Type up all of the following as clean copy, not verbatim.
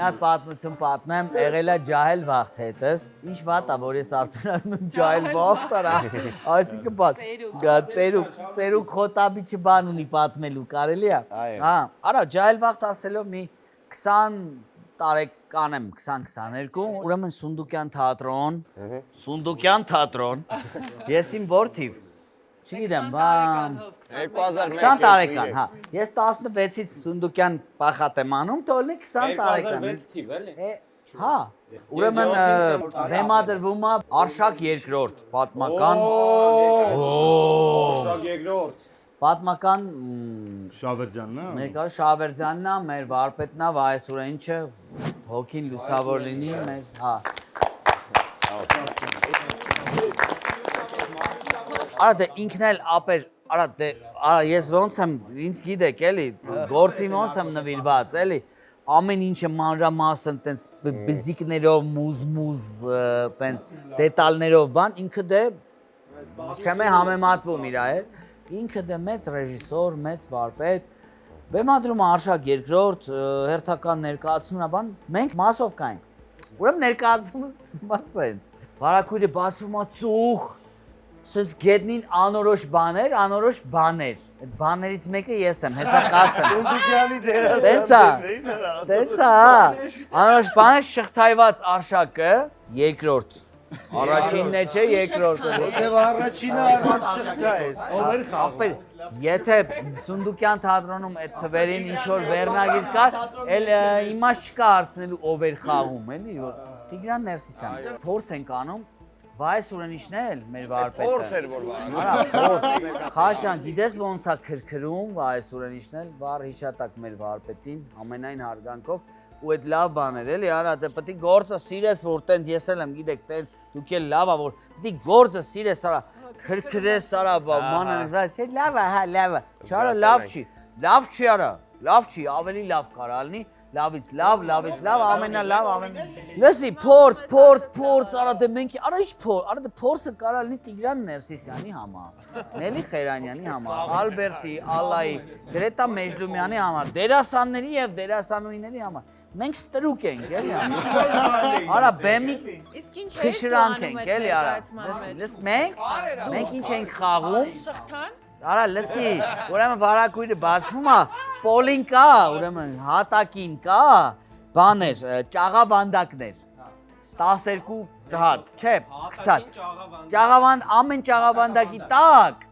հատ պատմություն պատմեմ, եղել է ջահել վաղթ հետս։ Ինչ վատ է, որ ես արդեն ասում եմ ջահել վաղթ արա։ Այսինքն բան, ծերուկ խոտաբիչը բան ունի պատմելու, կարելի է։ Հա, արա ջահել վաղթ ասելով մի 20 տարեկան եմ, 20-22, ուրեմն Սունդուկյան թատրոն, ես իմ որդիվ, չգիտեմ, բան, 20 տարեկան, հա, ես 16-ից Սունդուկյան պախատ եմ անում, թողնի 20 տարեկան։ 2006 թիվ էլի։ Հա, ուրեմն բեմադրվում է Արշակ երկրորդ, պատմական։ Արշակ երկրորդ։ Պատմական Շավերձյանն է։ Ներկա Շավերձյանն է, մեր վարպետն է, Վայսուրենիչը, հոգին լուսավոր լինի, մեր, հա։ Արա դե ինքն էլ ապեր, արա ես ոնց եմ, ինձ գիտեք էլի, գործին ոնց եմ նվիրված էլի, ամեն ինչը մանրամասն տենց բզիկներով, մուզ, տենց դետալներով բան, ինքը դե չեմ է համեմատվում իրա հետ, ինքը դե մեծ ռեժիսոր, մեծ վարպետ, բեմադրում Արշակ երկրորդ, հերթական ներկայացումն է բան, մենք մասովկա ենք, ուրեմն ներկայացումը սկսում է սենց, վարակույրը բացվում է ծուխ, Սենց գետնին անորոշ բաներ, այդ բաներից մեկը ես եմ, հեսա կասեմ։ Սունդուկյանի դերասան։ Տենց է, անորոշ բաներ շղթայված Արշակը, երկրորդ։ Առաջինն է չէ, երկրորդը։ Որտեւ առաջինը առանց շղթա էր։ Ախպեր, եթե Սունդուկյան թատրոնում այդ թվերին ինչ-որ վերնագիր կար, էլ իմաստ չկա հարցնելու ով էր խաղում, էլի, որ Տիգրան Ներսիսյան, փորձ ենք անում, Վայսուրենիչն էլ մեր վարպետը։ Փորձ էր որ վարը։ Արա, խաշան, գիտես ոնց է քրքրում Վայսուրենիչն էլ, վառ հիշատակ մեր վարպետին, ամենայն հարգանքով, ու այդ լավ բան էր, էլի, արա, դե պետք է գործը սիրես, որ տենց ես էլ եմ, գիտեք, տենց դուք էլ լավ է, որ պետք է գործը սիրես, արա, քրքրես, արա, մանանես, չէ, լավ է, հա, լավ է, չարա, լավ չի, արա, լավ չի, ավելի լավ կարա լինի, լավից լավ, ամենալավ, լսի, փորձ, արա դե մենք, արա ինչ փորձ, արա դե փորձը կարա լինի Տիգրան Ներսիսյանի համար, Նելի Խերանյանի համար, Ալբերտի, Ալայի, Գրետա Մեժլումյանի համար, դերասանների եւ դերասանուհիների համար, մենք ստրուկ ենք, էլի, արա բեմի քշրանք ենք, էլի, արա, լս մենք ինչ ենք խաղում, Արա, լսի, ուրեմն վարակույրը բացվում է, պոլին կա, ուրեմն հատակին կա, բաներ, ճաղավանդակներ, 12 հատ, չէ, կցած, ամեն ճաղավանդակի տակ,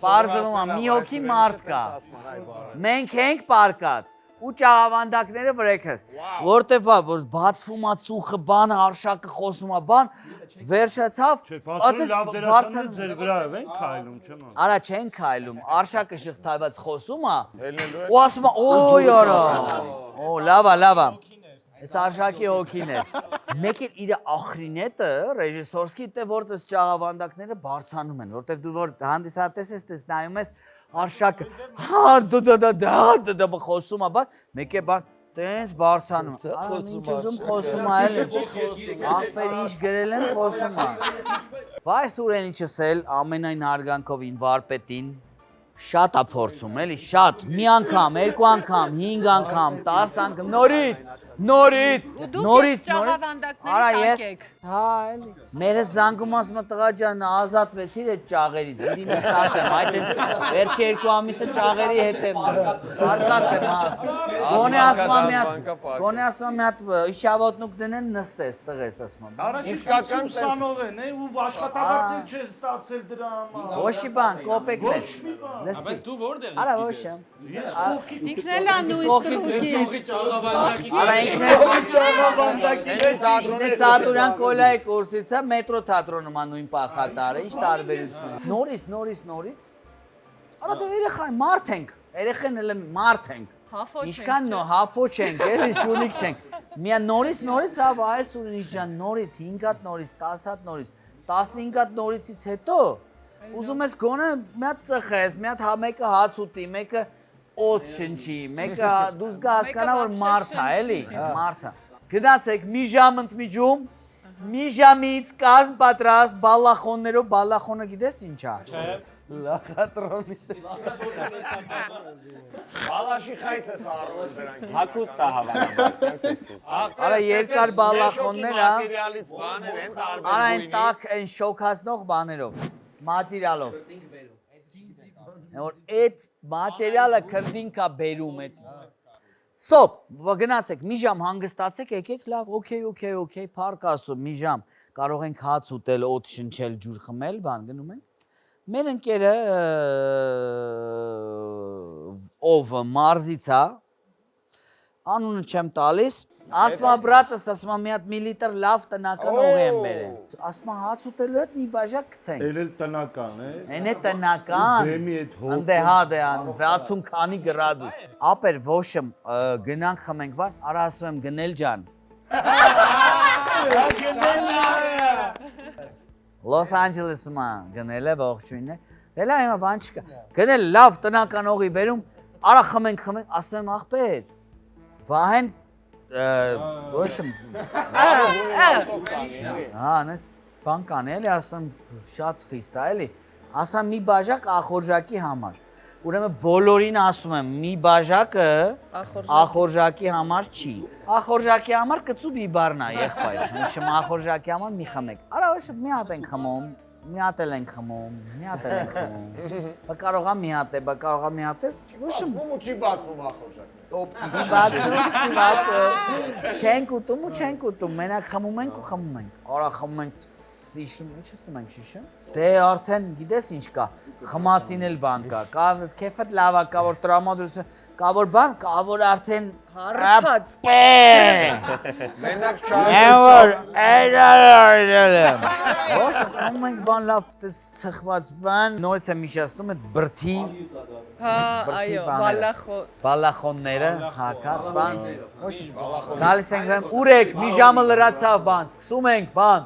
պարզվում է, մի հոգի մարդ կա, մենք ենք պարկած, ու ճաղավանդակները վրեքս, որտեվ որ բացվում է ծուխը բանը, Արշակը խոսում է բան, վերջացավ, լավ դերասանը ձեր վրայով են քայլում, չեմ ասում։ Արա չեն քայլում, Արշակը շղթայված խոսում է, ու ասում է, օй արա, լավա, ես Արշակի հոգին էր, մեկ էլ իր ախրինետը, ռեժիսորսկի, դե որտես ճաղավանդակները բարձանում են, որտեվ դու որ հանդիսատես ես, դες նայում ես, Արշակը, դա խոսում է բան, մեկ է բան, տենց բարձանում, ինչ ուզում խոսում է էլ, աղբեր ինչ գրել են խոսում է։ Վայսուրենիչս էլ ամենայն հարգանքով իմ վարպետին շատ է փորձում, էլի, շատ, մի անգամ, երկու անգամ, 5 անգամ, 10 անգամ, նորից, արա ես, հա, էլի, մերս զանգում ասում է տղա ջան, ազատվեցիր այդ ճաղերից, գիտի մի ստացեմ, այդ էց վերջի 2 ամիսը ճաղերի հետ եմ, հարկած եմ ասում, գոնե ասում մի հատ իշավոտնուկ դնեն նստես, տղես ասում եմ, Առաջին ուսանող են, ու աշխատավարձել չես ստացել դրա համար։ Ոչի բան, կոպեկներ, լսի, Բայց դու որտեղ արա ոչ եմ, Ինքն էլ է նույն ստրուկի։ արա ինքն է Սատուրյան Կոլայի կուրսից է, մետրո թատրոնում է նույն պախատարը, ինչ տարբերություն։ Նորից, արա դու երեխա մարդ ենք, երեխեն էլ մարդ ենք, ինչքան հաֆո չենք, էլի շունիկ չենք, միա նորից, հա Վայսուրենիչ ջան, նորից, 5 հատ նորից, 10 հատ նորից, 15 հատ նորիցից հետո, ուզում ես գոնե մի հատ ծխես, մի հատ մեկը հաց ուտի, մեկը օդ շնչի, մեկը դուս գա հասկանա, որ մարդ է, էլի, մարդ է։ Գնացեք մի ժամ ընդմիջում, մի ժամից կազմ պատրաստ բալախոններով, բալախոնը գիտես ինչ է։ Լախատրոնի։ Բալաշի խայց ես առնում դրանք։ Հակուստ է հավանաբար, տենց ես դուս։ Արա երկար բալախոններ, հա։ Մատերիալից բաներ են տարբեր։ Արա այն տակ այն շոքացնող բաներով, մատերիալով։ Որ այդ մատերիալը քրդինքա բերում է։ Ստոպ, գնացեք, մի ժամ հանգստացեք, եկեք, լավ, օքեյ, փառք Աստծո, մի ժամ կարող ենք հաց ուտել, օդ շնչել, ջուր խմել, բան գնում ենք։ Մեր ընկերը ով մարզից է, անունը չեմ տալիս, ասմա բրատս, ասմա մի հատ միլիտր լավ տնական օղի եմ բերել։ Ասմա հաց ուտելու հետ մի բաժակ կցենք։ Էլ տնական է։ Այն է տնական։ Բեմի այդ հոտ։ Անդե հա դե 60 քանի գրադուս։ Ապեր ոշմ գնանք խմենք բան, արա ասում եմ գնել ջան։ Լոս Անջելեսում գնել է ողջույնն է։ Դելա հիմա բան չկա։ Գնել լավ տնական օղի բերում, արա խմենք, ասում եմ ախպեր։ Վահեն ոշմ։ Հա, նես բան կան էլի, ասում շատ խիստ է էլի։ Ասամ մի բաժակ ախորժակի համար։ Ուրեմն բոլորին ասում եմ, մի բաժակը ախորժակի համար չի։ Ախորժակի համար կծու բիբարն է, եղբայր։ Նշում ախորժակի համար մի խմեք։ Արա ոչմ մի հատ ենք խմում, մի հատ ենք խմում, մի հատ ենք խմում։ Բա կարողա մի հատ է, բա կարողա մի հատ է, ոչմ։ Ում ու չի բացվում ախորժակը։ Չի բացում, չենք ուտում ու չենք ուտում, մենակ խմում ենք ու խմում ենք։ Արա խմում ենք, շիշում, ինչ ես տում ենք շիշը։ Դե արդեն գիտես ինչ կա, խմածին էլ բան կա, քեֆդ լավ է, կա որ տրամադրություն, կա որ բան, կա որ արդեն Հարփած։ Մենակ Որ ոչ խմում ենք բան լավ ծխված բան, նորից եմ իջացնում այդ բրթի Հա, այո, բալախոնները, հակած բան, ոչ գալիս ենք բան, ուր եք, մի ժամը լրացավ բան, սկսում ենք բան,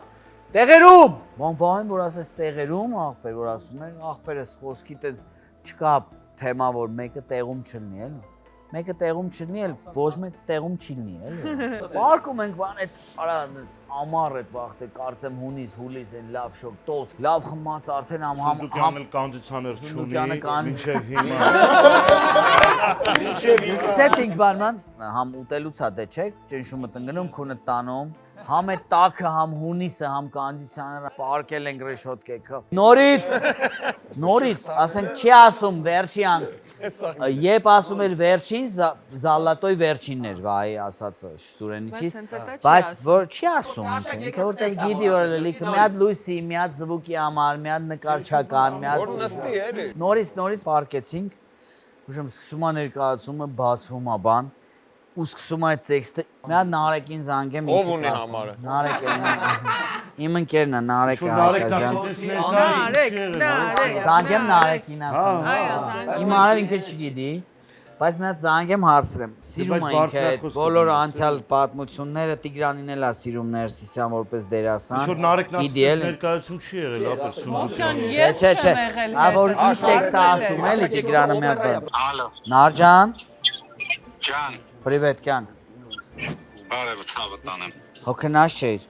տեղերում, բան վահեն, որ ասես տեղերում աղբեր, որ ասում են, աղբերս խոսքի տենց չկա թեմա, որ մեկը տեղում չլնի, էլ մեկը տեղում չլնի, էլ ոչ մեկ տեղում չլնի, էլ պարկում ենք բան, այդ ամար այդ վաղթե, կարծեմ հունիս, հուլիս են լավ շոկ, տոց, լավ խմած արդեն Սունդուկյանը կանդիցիոներ չունի, մինչև հիմա։ Սկսեցինք բանման, համ ուտելուց է դե չեք, ճնշումը տնգնում, քունը տանում, համ է տակը, համ հունիսը, համ կանդիցիոները պարկել ենք ռեշոտկեքը։ Նորից, ասենք չի ասում վերջի անք, Եբ ասում էր վերջին, զալատոյ վերջինն էր, վայ ասած Սուրենիչից, բայց որ չի ասում ինքը որտեղ գիտի որ լիքը մի հատ լույսի, մի հատ զվուկի համար, մի հատ նկարչական, մի հատ նորից պարկեցինք, ուժում սկսում է ներկայացումը, բացվում է բան, ու սկսում է այդ տեքստը, մի հատ Նարեկին զանգեմ Ով ունի համարը։ Իմ ընկերն է Նարեկը Հայկազյան։ Զանգեմ Նարեկին ասում։ Իմ արև ինքը չգիտի, բայց մի հատ զանգեմ հարցրեմ։ Սիրում է ինքը այդ բոլոր անցյալ պատմությունները, Տիգրանին էլ է սիրում Ներսիսյան որպես դերասան։ Ինչ որ Նարեկն ասում ներկայացում չի եղել, ապա Սունդուկյան։ Որ ինչ տեքստ է ասում էլի Տիգրանը մի հատ բան։ Նարջան։ Ջան, Պրիվետ կյանք։ բարև ցավը տանեմ։ Հոգնած չէիր։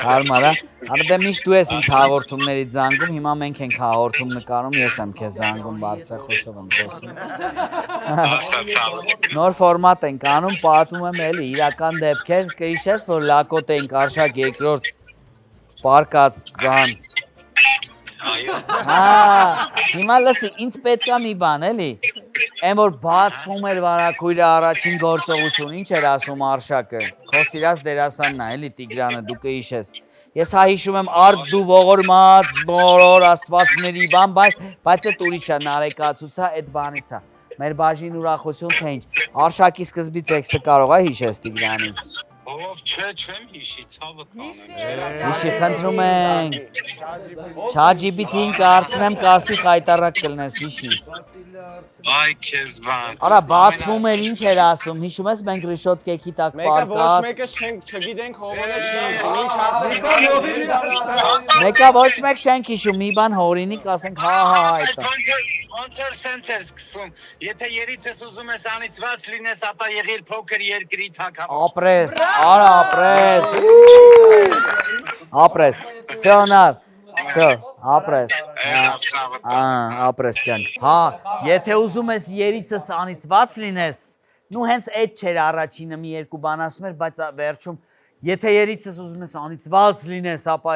Հարմար է։ Հա դե միշտ դու ես ինձ հաղորդումներից զանգում, հիմա մենք ենք հաղորդում նկարում, ես եմ քեզ զանգում, բարձրախոսով եմ խոսում։ Ասա ցավը։ Նոր ֆորմատ ենք անում, պատմում եմ էլի իրական դեպքեր, կհիշես, որ լակոտ էինք Արշակ երկրորդ պարկած բան։ Հա, հիմա լսի, ինձ պետք է մի բան էլի։ Այն որ բացվում էր վարակույրը առաջին գործողություն, ինչ էր ասում Արշակը, քո սիրած դերասանն է, էլի Տիգրանը, դու կհիշես։ Ես հա հիշում եմ արդ դու ողորմած, բոլոր աստվածների բան, բայց այդ ուրիշ է, նարեկացուցա, այդ բանից է։ Մեր բաժին ուրախություն թե ինչ, Արշակի սկզբի տեքստը կարող է հիշես Տիգրանին։ Ով չեմ հիշի, ցավը տանեմ։ Հիշի խնդրում ենք, ChatGPT-ին կարծնեմ կասի խայտարակ կլնես, հիշի։ Այ քեզ բան։ Արա բացվում էր ինչ էր ասում, հիշում ես մենք ռիշոտկեքի տակ պարկած։ Մեկը չգիտենք հողոնը չի հիշում, ինչ ասենք։ Մեկը ոչ մեկ չենք հիշում, մի բան հորինիկ ասենք հա այդա։ Ոնց էր սենց էր սկսվում, եթե երից ես ուզում ես անիծված լինես, ապա եղիր փոքր երկրի թագավոր։ Ապրես, արա ապրես։ Ապրես, սյոնար, սյո, Ապրես։ Ապրես կյանք։ Հա, եթե ուզում ես երիցս անիծված լինես, նու հենց այդ չէր առաջինը մի երկու բան ասում էր, բայց վերջում եթե երիցս ուզում ես անիծված լինես, ապա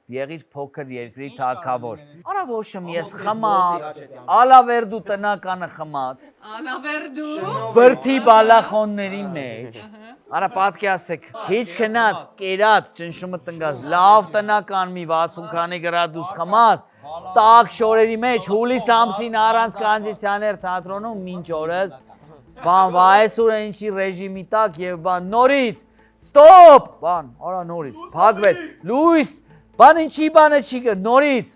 եղիր փոքր երկրի թագավոր։ Արա ոչմ ես խմած, ալավերդու տնականը խմած։ Ալավերդու։ Բրդի բալախոնների մեջ։ Արա պատկերացեք, քիչ քնած, կերած, ճնշումը տնկած, լավ տնական մի 60 քանի գրադուս խմած, տաք շորերի մեջ, հուլիս ամսին առանց կանդիցիաներ թատրոնում մինչ օրս, բան վայսուրը ինչի ռեժիմի տակ եւ բան նորից, ստոպ, բան, արա նորից, փակվեց, լույս, բան ինչի բանը չի գա, նորից,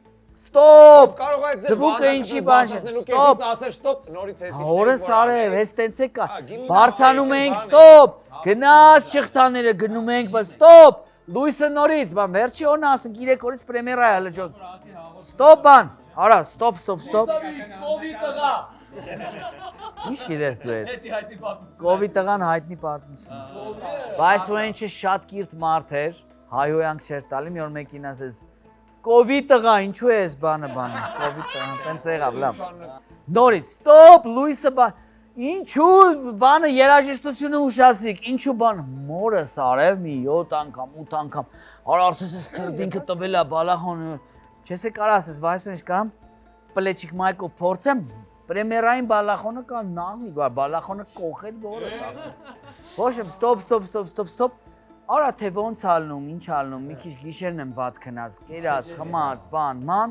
ստոպ, Կարող եք զվուկը ինչի բան չէ, ստոպ, ասել ստոպ, նորից հետ Օրս արև, հես տենց է կա, բարձանում ենք, ստոպ, գնաց շղթաները գնում ենք, բայց ստոպ, լույսը նորից, բան վերջի օրն ասենք 3 օրից պրեմիերա է լջոտ, ստոպ բան, արա, ստոպ, ինչ գիտես դու հետ, կովի տղան հայտնի պատմություն, բայց որ ինչը շատ կիրտ մարդ էր, հայհոյանք չէր տալի, մի օր մեկին ասես, կովի տղա, ինչու է ես բանը, կովի տղան, տենց եղավ, լավ, նորից, ստոպ, լույսը բան, ինչու բանը երաժշտությունը ուշասրիկ, ինչու բանը, մորս արև մի 7 անգամ, 8 անգամ, արա արցես ես քրդինքը տվել է բալախոն, չես է կարա ասես, վայսոն ինչ կարամ, պլեչիկ մայկով փորձեմ, պրեմիերային բալախոնը կա նահմի, բալախոնը կողեր որը կա, ոչմ, ստոպ, արա թե ոնց ալնում, ինչ ալնում, մի քիչ գիշերն եմ վատ քնած, կերած, խմած, բան, ման,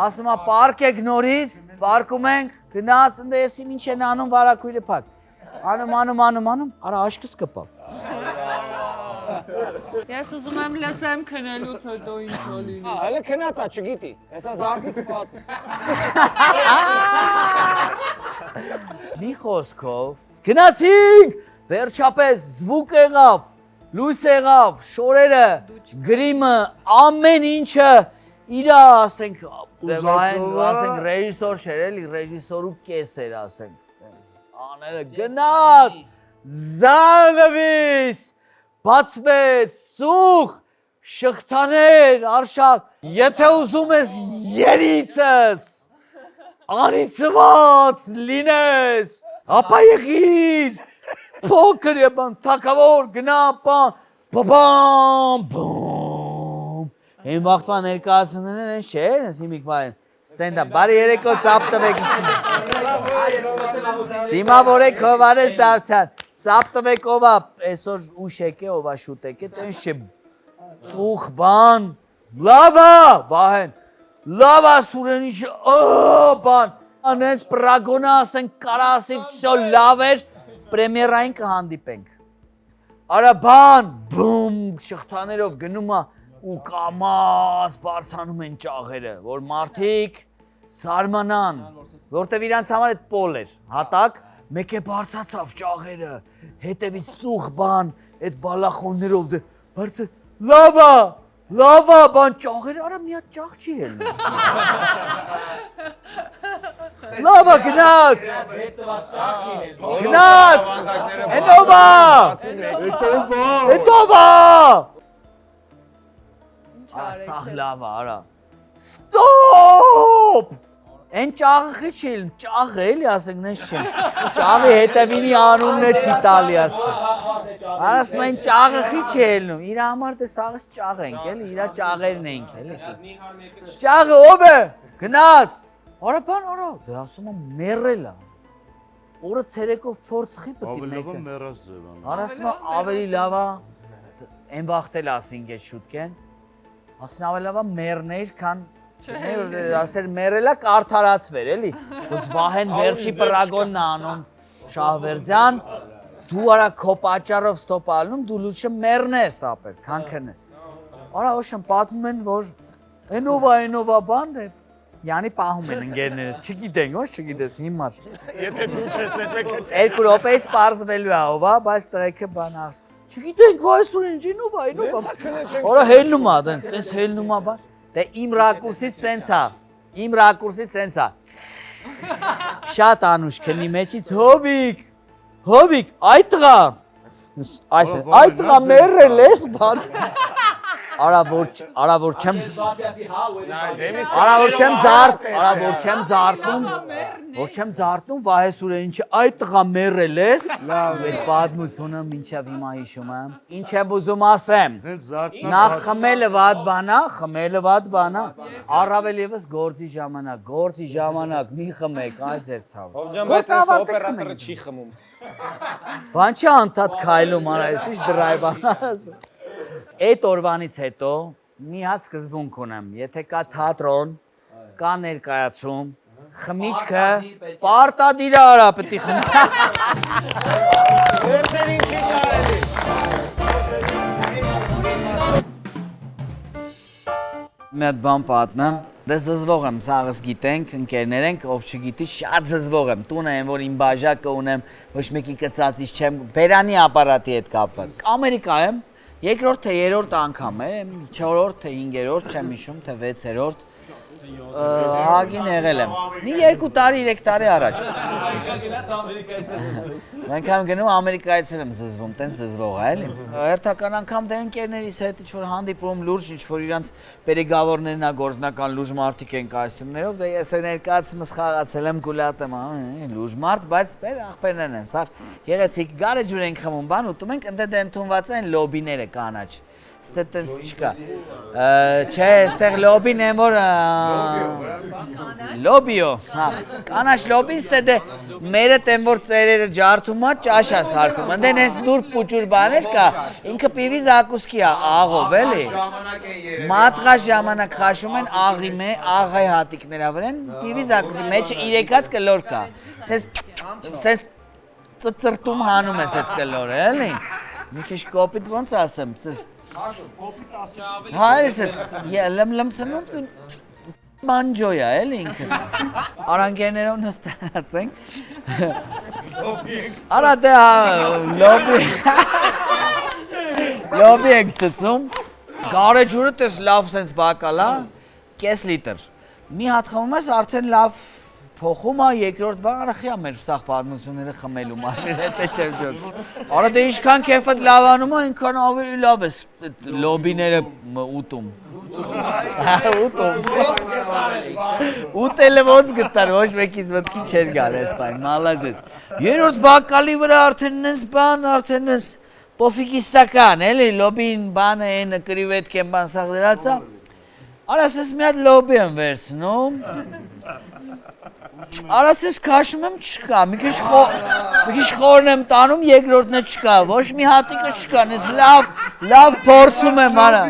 ասում է պարկ եք նորից, պարկում ենք, գնաց, ընդ եսի ինչ են անում վարակույրը փակ, անում, արա աշկս կպավ, Ես ուզում եմ լսեմ քնելուց հետո ինչ լինի։ Հələ քնած է, չգիտի։ Հեսա զարդի պատ։ մի խոսքով, գնացինք, վերջապես զվուկ եղավ, լույս եղավ, շորերը, գրիմը, ամեն ինչը իրա ասենք, ասենք ռեժիսոր չէր էլի, ռեժիսորու կես էր ասենք, աները գնաց, զանվիս, բացվեց, ծուխ, շղթաներ, արշակ, եթե ուզում ես երիցս, անիծված լինես, ապա եղիր, փոքր եբան, թակավոր, գնա, բամ, են վաղթվա ներկայացնեն ես չէ, ես հիմիկ վայեն, ստենդապ, բարի երեկո ծապ տվեք, դիմավորեք հովարես դավցյան, ծապ տվեք ովա, այսօր ուշ եք է, ովա շուտ եք է, տենց չէ, ծուխ բան, լավա, վահեն, լավա սուրեն ինչը, բան, անենց պրագոնը ասենք կարասիվ, վսյո լավ էր, պրեմիերային կհանդիպենք, արա բան, բում, շղթաներով գնում ու կամաց բարձանում են ճաղերը, որ մարդիկ սարմանան, որտև իրանց համար էդ պոլ էր, հատակ, մեկ է բարձացավ ճաղերը, հետևից ծուխ բան, էդ բալախոններով դե, բարձը, լավա, բան ճաղերը, արա մի հատ ճաղ չի հելնում։ Լավա, գնաց, հետովա, արա սաղ լավա, արա, ստոպ, են ճաղը խի չի իլն, ճաղը էլի ասենք նենց չեն, ճաղի հետևինի անունն է չի տալի ասենք, արասում են ճաղը խի չի իլնում, իրա համար դե սաղս ճաղ ենք էլի, իրա ճաղերն ենք էլի, ճաղը ով է, գնաց, արա բան արա, դե ասում եմ մերել է, օրը ցերեկով փորձխի պտի մեկը, արասում եմ ավելի լավա, են վաղթել ասինք էտ շուտկեն, ասին ավելի լավա մերներ, կան ասեր մերելա կարդարացվեր էլի, ոնց վահեն վերջի պրագոնն անում Շահվերդյան, դու արա քո պատճառով ստոպ ալնում, դու լուչը մերն ես ապեր, քանքն է, արա ոչմ պատմում են, որ ենովա բան է, յանի պահում են ընգերներս, չգիտենք, ոնց չգիտես հիմար, Եթե դու չես ետվեք է երկու րոպեից պարզվելու է ովա, բայց տղեկը բան ասում, չգիտենք վայսուն ինչ ենովա, արա հելնում ա, տենց հելնում ա բան, դե իմ ռակուրսից սենց ա, շատ անուշ քնի մեջից հովիկ, այ տղա մերել ես բան, Արա որ չեմ զարթնում, Վահե Սուրենիչը այդ տղա մեռել ես։ Այդ պատմությունը մինչև հիմա հիշում եմ։ Ինչ եմ ուզում ասեմ։ Նախ խմելը վատ բան է, առավել եւս գործի ժամանակ մի խմեք, այ ձեր ցավը։ Գործը ավարտեք խմեք։ Չի խմում։ Բան չի անդադ քայլում արա, ես ինչ դրայվ անաս։ Այդ օրվանից հետո մի հատ սկզբունք ունեմ, եթե կա թատրոն, կա ներկայացում, խմիչքը պարտադիր արա պետք է խմի։ Վերցերին չի կարելի։ Մի հատ բան պատմեմ, դե զզվող եմ, սաղս գիտենք, ընկերներ ենք, ով չգիտի, շատ զզվող եմ, տունը եմ, որ իմ բաժակը ունեմ, ոչ մեկի կծածից չեմ, բերանի ապարատի հետ կապված։ Ամերիկա եմ, երկրորդ թե երրորդ անգամ է, 4-րդ թե 5-րդ, չեմ հիշում, թե 6-րդ, Հագին եղել եմ, մի 2 տարի, 3 տարի առաջ։ Անգամ գնում Ամերիկայից եմ զզվում, տենց զզվող է, էլի։ Հերթական անգամ դե ընկերներիս հետ ինչ-որ հանդիպում լուրջ, ինչ-որ իրանց պերեգավորներն ա գործնական լուրջ մարդիկ են կայսումներով, դե ես ներկայացումս խաղացել եմ, գուլատ եմ, լուրջ մարդ, բայց աղբերներն են, սաղ գեղեցիկ գարեջուր ենք խմում, բան ուտում ենք, ընդ դե ընդունված են լոբիները կանաչ։ Ստե տենց չկա։ Չէ, ստեղ լոբին են, որ լոբիո, հա, կանաչ լոբին ստե դե մերը տեն, որ ծերերը ջարդում ա, ճաշ ա սարքում, ընդեն ես նուրբ պուճուր բաներ կա, ինքը պիվի զակուսկի ա, աղով, էլի։ Մատղա ժամանակ խաշում են աղայի հատիկներա վրեն, պիվի զակուսկի, մեջը 3 հատ կլոր կա, սես ծրտում հանում ես այդ կլորը, էլի։ Մի քիչ կոպիտ ոնց ասեմ, սես Հա, լմցնում բանջոյա, էլ ինքը։ Արանքերներով նստած ենք։ Արա դե լոբի ենք ծծում։ Գարեջուրը տես լավ սենց բակալա, կես լիտր։ Մի հատ խմում ես արդեն լավ փոխում ա երկրորդ բան արախիա մեր սաղ պատմությունները խմելու մասին հետ է չեմ ջոք։ Արա դե ինչքան քեֆդ լավանում ա, այնքան ավելի լավ ես լոբիները ուտում։ Ուտելը ոնց գտար, ոչ մեկից մտքի չեր գալ ես բան, մալադեց։ Երրորդ բակալի վրա արդեն նես բան, արդեն նես պոֆիկիստական, էլի, լոբին բանը են կրիվետք են բան սաղ դրած ա։ Արա սես մի հատ լոբի եմ վերցնում։ Արա սես քաշում եմ չկա, մի քիչ խորն եմ տանում, երկրորդն է չկա, ոչ մի հատիկը չկա, ես լավ փորձում եմ, արա։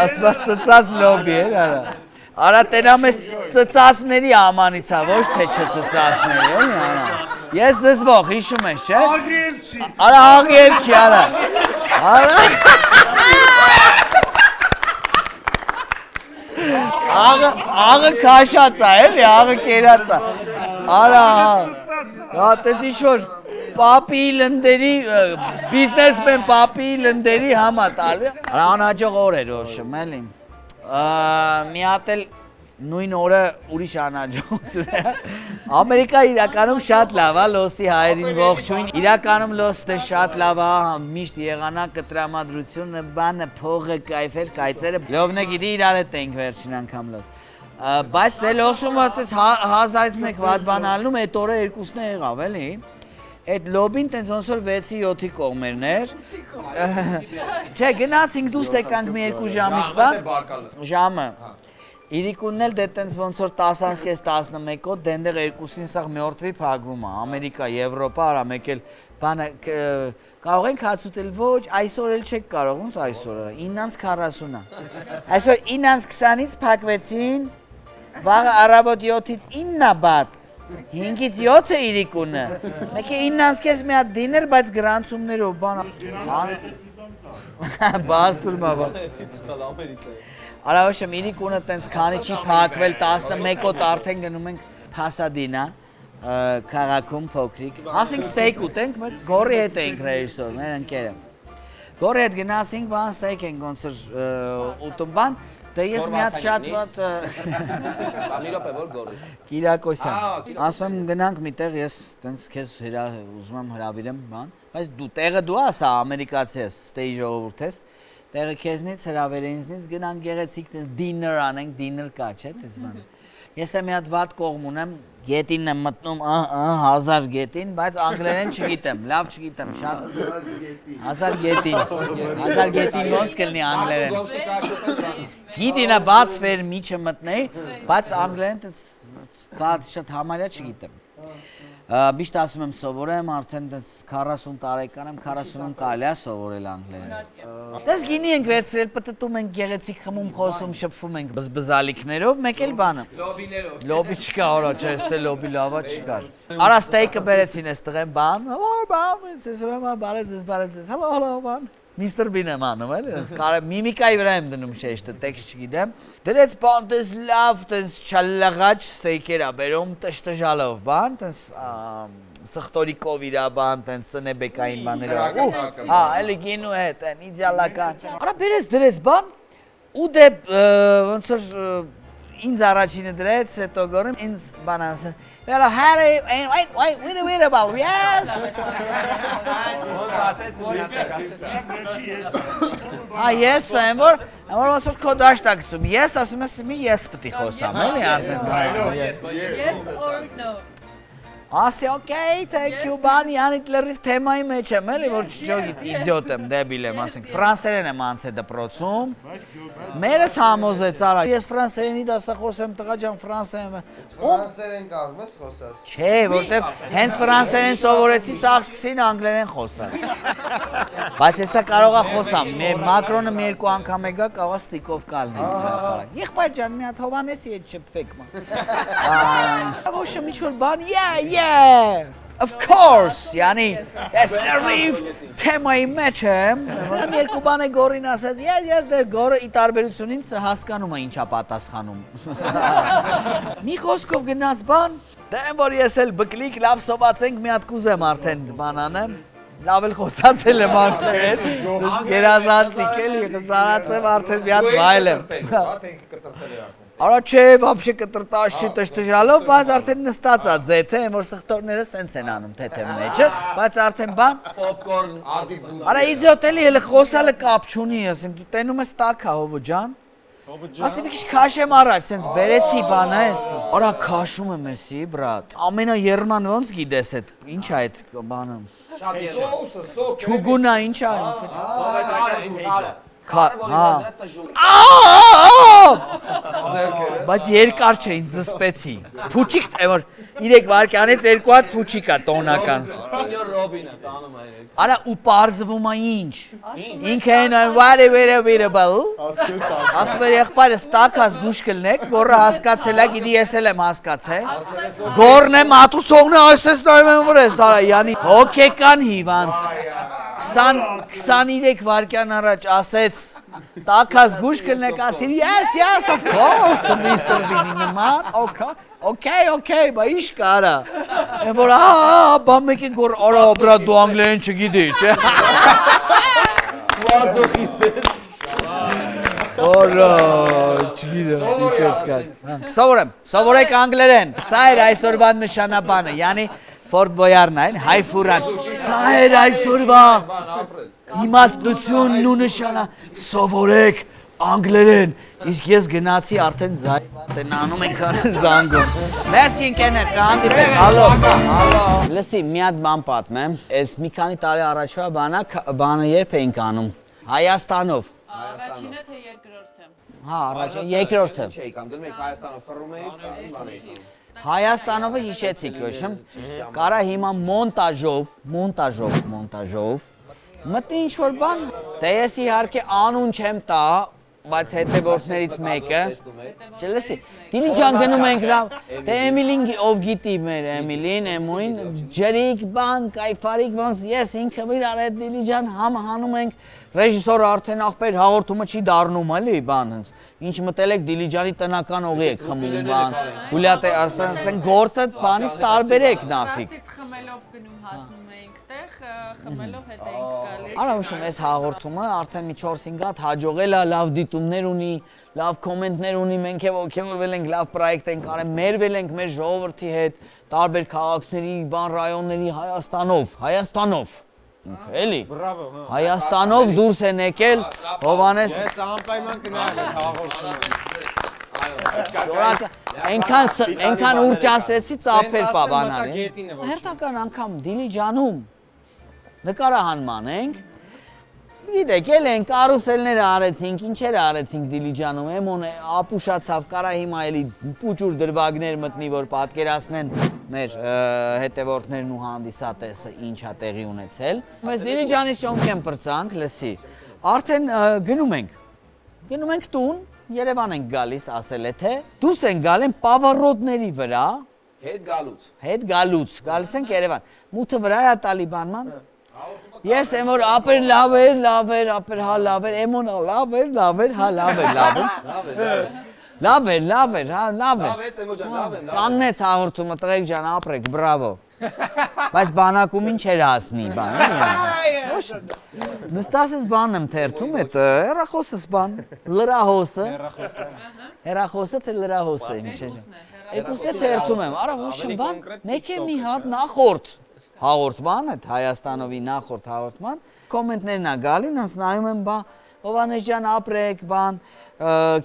Ասված ծծած լոբի էր, արա։ Արա տենամ ես ծծածների ամանից ա, ոչ թե չծծածների, էլի, արա։ Ես զզվող, հիշում ես, չէ։ Արա աղի էլ չի, արա։ Աղը քաշած ա, էլի, աղը կերած ա, արա, հա, տես ինչ-որ պապի լնդերի, բիզնեսմեն պապի լնդերի համա տալի, արա անհաջող օր էր ոշում, էլի, մի հատ էլ նույն օրը ուրիշ անհաջողություն է, Ամերիկա իրականում շատ լավ ա, լոսի հայերին ողջույն, իրականում լոսը շատ լավ ա, միշտ եղանակը, տրամադրությունը, բանը, փողը, կայֆեր, կայծերը, լովն է գիտի իրար հետ ենք վերջին անգամ լոս, բայց դե լոսում ատես 1000-ից մեկ վատ բան ալնում, այդ օրը երկուսն է եղավ, էլի, այդ լոբին տենց ոնց որ 6-7-ի կողմերն էր, չէ, գնացինք դուրս եկանք մի 2 ժամից բան, ժամը, Իրիկունն էլ դե տենց ոնց որ 10-11-ոտ դենդեղ երկուսին սաղ մյորդվի պագվում ա, Ամերիկա, Եվրոպա, արա մեկ էլ բանը կարող ենք հացուտել ոչ, այսօր էլ չեք կարող, ոնց այսօրը, 9:40 ա, այսօր 9:20-ից պակվեցին, վաղը առավոտ 7-ից 9 ա բաց, 5-ից 7 է իրիկունը, մեկ է 9:30 մի հատ դիներ, բայց գրանցումներով բան, բաց տուրմա բան, Արավոշեմ, իրիկունը տենց քանի չի պակվել 11-ոտ արդեն գնում ենք Փասադինա, քաղաքում փոքրիկ, ասենք ստեյք ուտենք, մեր գորի հետ էինք ռեժիսոր, մեր ընկերը, գորի հետ գնացինք բան ստեյք ենք ոնց ուտում բան, դե ես մի հատ շատ վատ Կիրակոսյան, ասում եմ գնանք միտեղ ես տենց քեզ ուզում եմ հրավիրեմ բան, Բայց դու տեղը դու ասա ամերիկացի ես, ստեյ ժողովուրդ ես։ Տեղը քեզնից հրավերենցնից գնանք գեղեցիկ դիններ անենք, դիններ կա, չէ՞, դες բան։ Ես եմ մի հատ վատ կողմ ունեմ, գետինն եմ մտնում 1000 գետին, բայց անգլերեն չգիտեմ, լավ չգիտեմ, շատ 1000 գետին ոնց կլինի անգլերեն։ Գիտինը բաց վեր միջը մտնեի, բայց անգլերեն վատ շատ համարյա չգիտեմ։ Միշտ ասում եմ սովորեմ, արդեն 40 տարեկան եմ, 40-ում կարելի է սովորել անգլերեն։ Դες գինի ենք վերցրել, պտտում ենք գեղեցիկ խմում, խոսում, շփվում ենք բզբզալիքներով, մեկ էլ բանը։ Լոբի չկա, օրա, չէ, ստե լոբի լավա չկար։ Արա ստեյկը բերեցին ես տղեն, բան, հալո, բան, ես հալո, բան։ Միստր Բին եմ անում, էլի, միմիկայի վրա եմ դնում շեշտը, տեքստ չգիտեմ։ Դրեց բան, տես լավ, տես չալլաղաչ ստեյքեր ա բերում, տշտժալով, բան, տես սխտորիկով իրա բան, տես ծնեբեկային բաներով, հա, էլի գինու հետ, են, իդյալական։ Արա բերեց դրեց բան, ու դե ոնց որ ինձ առաջինը դրեց, հետո գորում, ինձ բան ասեն, Well, Harry, wait about, yes! Yes, I'm որ ոնց որ քո դաշտակցում, ես ասում ես մի ես պիտի խոսամ, էլի արդեն։ Yes or no. Ասի, okay, thank you, բան, յանիտ լրիվ թեմայի մեջ եմ, էլի, որ չջոգիտ, իդիոտ եմ, դեբիլ եմ, ասենք, ֆրանսերեն եմ անց է դպրոցում, մերս համոզեց, արա, ես ֆրանսերենի դասախոս եմ, տղա ջան, ֆրանսերեն կարում ես խոսած։ Չէ, որտև հենց ֆրանսերեն սովորեցի, սաղ սկսին անգլերեն խոսալ։ Բայց հեսա կարողա խոսամ, Մակրոնը մի երկու անգամ է գա, կաղա ստիկով կալնենք հրապարակ։ Եղբայր ջան, մի հատ հովանեսի հետ չպվեք ման։ Ոչը մի-ինչ-որ բան, yeah, of course, yani, ես լրիվ թեմայի մեջ եմ, մի երկու բան է գորին ասեց, ես դե գորը ի տարբերությունին հասկանում է ինչա պատասխանում։ Մի խոսքով գնաց բան, դեմ որ ես էլ բկլիկ լավ սովածենք մի հատ կուզեմ արդեն բան անեմ, լավ էլ խոսացել եմ անգլերեն, գերազանցիկ էլի, խսարած եմ արդեն մի հատ վայել եմ։ Արա չէ, վաբշե կտրտաշի տշտժալով, բայց արդեն նստած ա ձեթե, եմ որ սխտորները սենց են անում թեթև մեջը, բայց արդեն բան, արա իձիոտ էլի հելը խոսալը կապ չունի, ասեմ, դու տենում ես տակա հովո ջան, ասի մի քիչ քաշեմ առաջ, սենց բերեցի բանը ես, արա քաշում եմ եսի, բրատ, ամենա երման ոնց գիդես էդ, ինչ ա էդ բանը, չուգունա ինչ ա, Բայց երկար չէ, ինձ զսպեցի, փուչիկ է, որ 3 վարկյանից 2 հատ փուչիկ ա տոնական։ Սենյոր Ռոբինը տանում է։ Արա ու պարզվում ա ինչ, ինքը են variable, ասում էր եղբայրս տակաս գուշ կլնեք, գորը հասկացել ա, գիտի ես էլ եմ հասկացել, գորն է մատուցողն է այսես նայում եմ վրես, արա, յանի հոգեկան հիվանդ, 23 վարկյան առաջ ասեց, տակաս գուշ կլնեք, ասիր, yes, of course, Mr. Bini նման, okay, բա ինչ կարա, եմ որ, բա մեկ են գոր, արա, բրա, դու անգլերեն չգիտի, չէ, Վազոխիստ ես։ Արա, չգիտեմ, դիկոց կար, սովորեք անգլերեն, սա էր այսօրվա նշանաբանը, յանի, Ֆորդ Բոյարն այն, հայ ֆուրան, սա էր այսօրվա իմաստնությունն ու նշանա, սովորեք անգլերեն, իսկ ես գնացի արդեն զայվատ են անում ենք զանգում։ Մերսի ընկերներ, կհանդիպենք, հալո, լսի, մի հատ բան պատմեմ, ես մի քանի տարի առաջվա բանը երբ էինք անում, Հայաստանով։ Առաջինը թե երկրորդը։ Հա, երկրորդը։ Չէի կամ դնում եք Հայաստանով ֆռում էիք, Հայաստանովը հիշեցիք, ոչմ, կարա հիմա մոնտաժով, մտնի ինչ-որ բան, դե ես իհարկե անուն չեմ տա, բայց հետևորդներից մեկը, չլսի, դիլի ջան գնում ենք լավ, դե Էմիլին ով գիտի մեր Էմիլին, Էմույն, ջրիկ բան, կայֆարիկ ոնց, ես ինքը իրար հետ դիլի ջան հանում ենք, ռեժիսորը արդեն ախպեր հաղորդումը չի դառնում էլի բան հենց, ինչ մտել եք դիլի ջանի տնական օղի եք խմում բան, հուլյատ է ասեն գործը բանից տարբերեք նախիկ։ Ասից խմելով գնում հասնում էինք տեղ, խմելով հետ էինք գալիս։ Արա ուշում ես հաղորդումը արդեն մի 4-5 հատ հաջողել է, լավ դիտումներ ունի, լավ կոմենտներ ունի, մենք էլ ոգևորվել ենք, լավ պրոյեկտ ենք արել, մերվել ենք մեր ժողովրդի հետ, տարբեր քաղաքների, բան ռայոնների Հայաստանով, ինքը, էլի։ Հայաստանով դուրս են եկել Հովանես։ Ես անպայման գնալ եմ հաղորդում։ Այնքան ուրճացրեցի ծափեր պա բանալ։ Հերթական անգամ Դիլիջանում նկարահանման ենք։ Գիտեք, ելենք, կարուսելներ արեցինք, ինչեր արեցինք Դիլիջանում, էմոն ապուշացավ, կարա հիմա էլի պուճուր դրվագներ մտնի, որ պատկերացնեն մեր հետևորդներն ու հանդիսատեսը ինչա տեղի ունեցել։ Մեզ Դիլիջանի շոնքեն պրծանք, լսի, արդեն գնում ենք տուն, Երևան ենք գալիս, ասել է թե, դուրս են գալ են պավարոտների վրա, հետ գալուց, գալիս ենք Երևան, մութը վրա է տալիբանման, ես եմ որ ապեր լավ էր, ապեր հա լավ էր, էմոն լավ էր, հա լավ էր, կանգնեց հաղորդումը, տղեկ ջան, ապրեք, բրավո, բայց բանակում ինչ էր հասնի, նստասես բան եմ թերթում, էտ հեռախոսս բան, հեռախոսը թե լրահոսը, երկուսն է թերթում եմ, արա ոչմ բան, մեկ է մի հատ նախորդ, հաղորդման, այդ Հայաստանովի նախորդ հաղորդման, կոմենտներն է գալին, հենց նայում եմ բան, Հովանես ջան ապրեք, բան,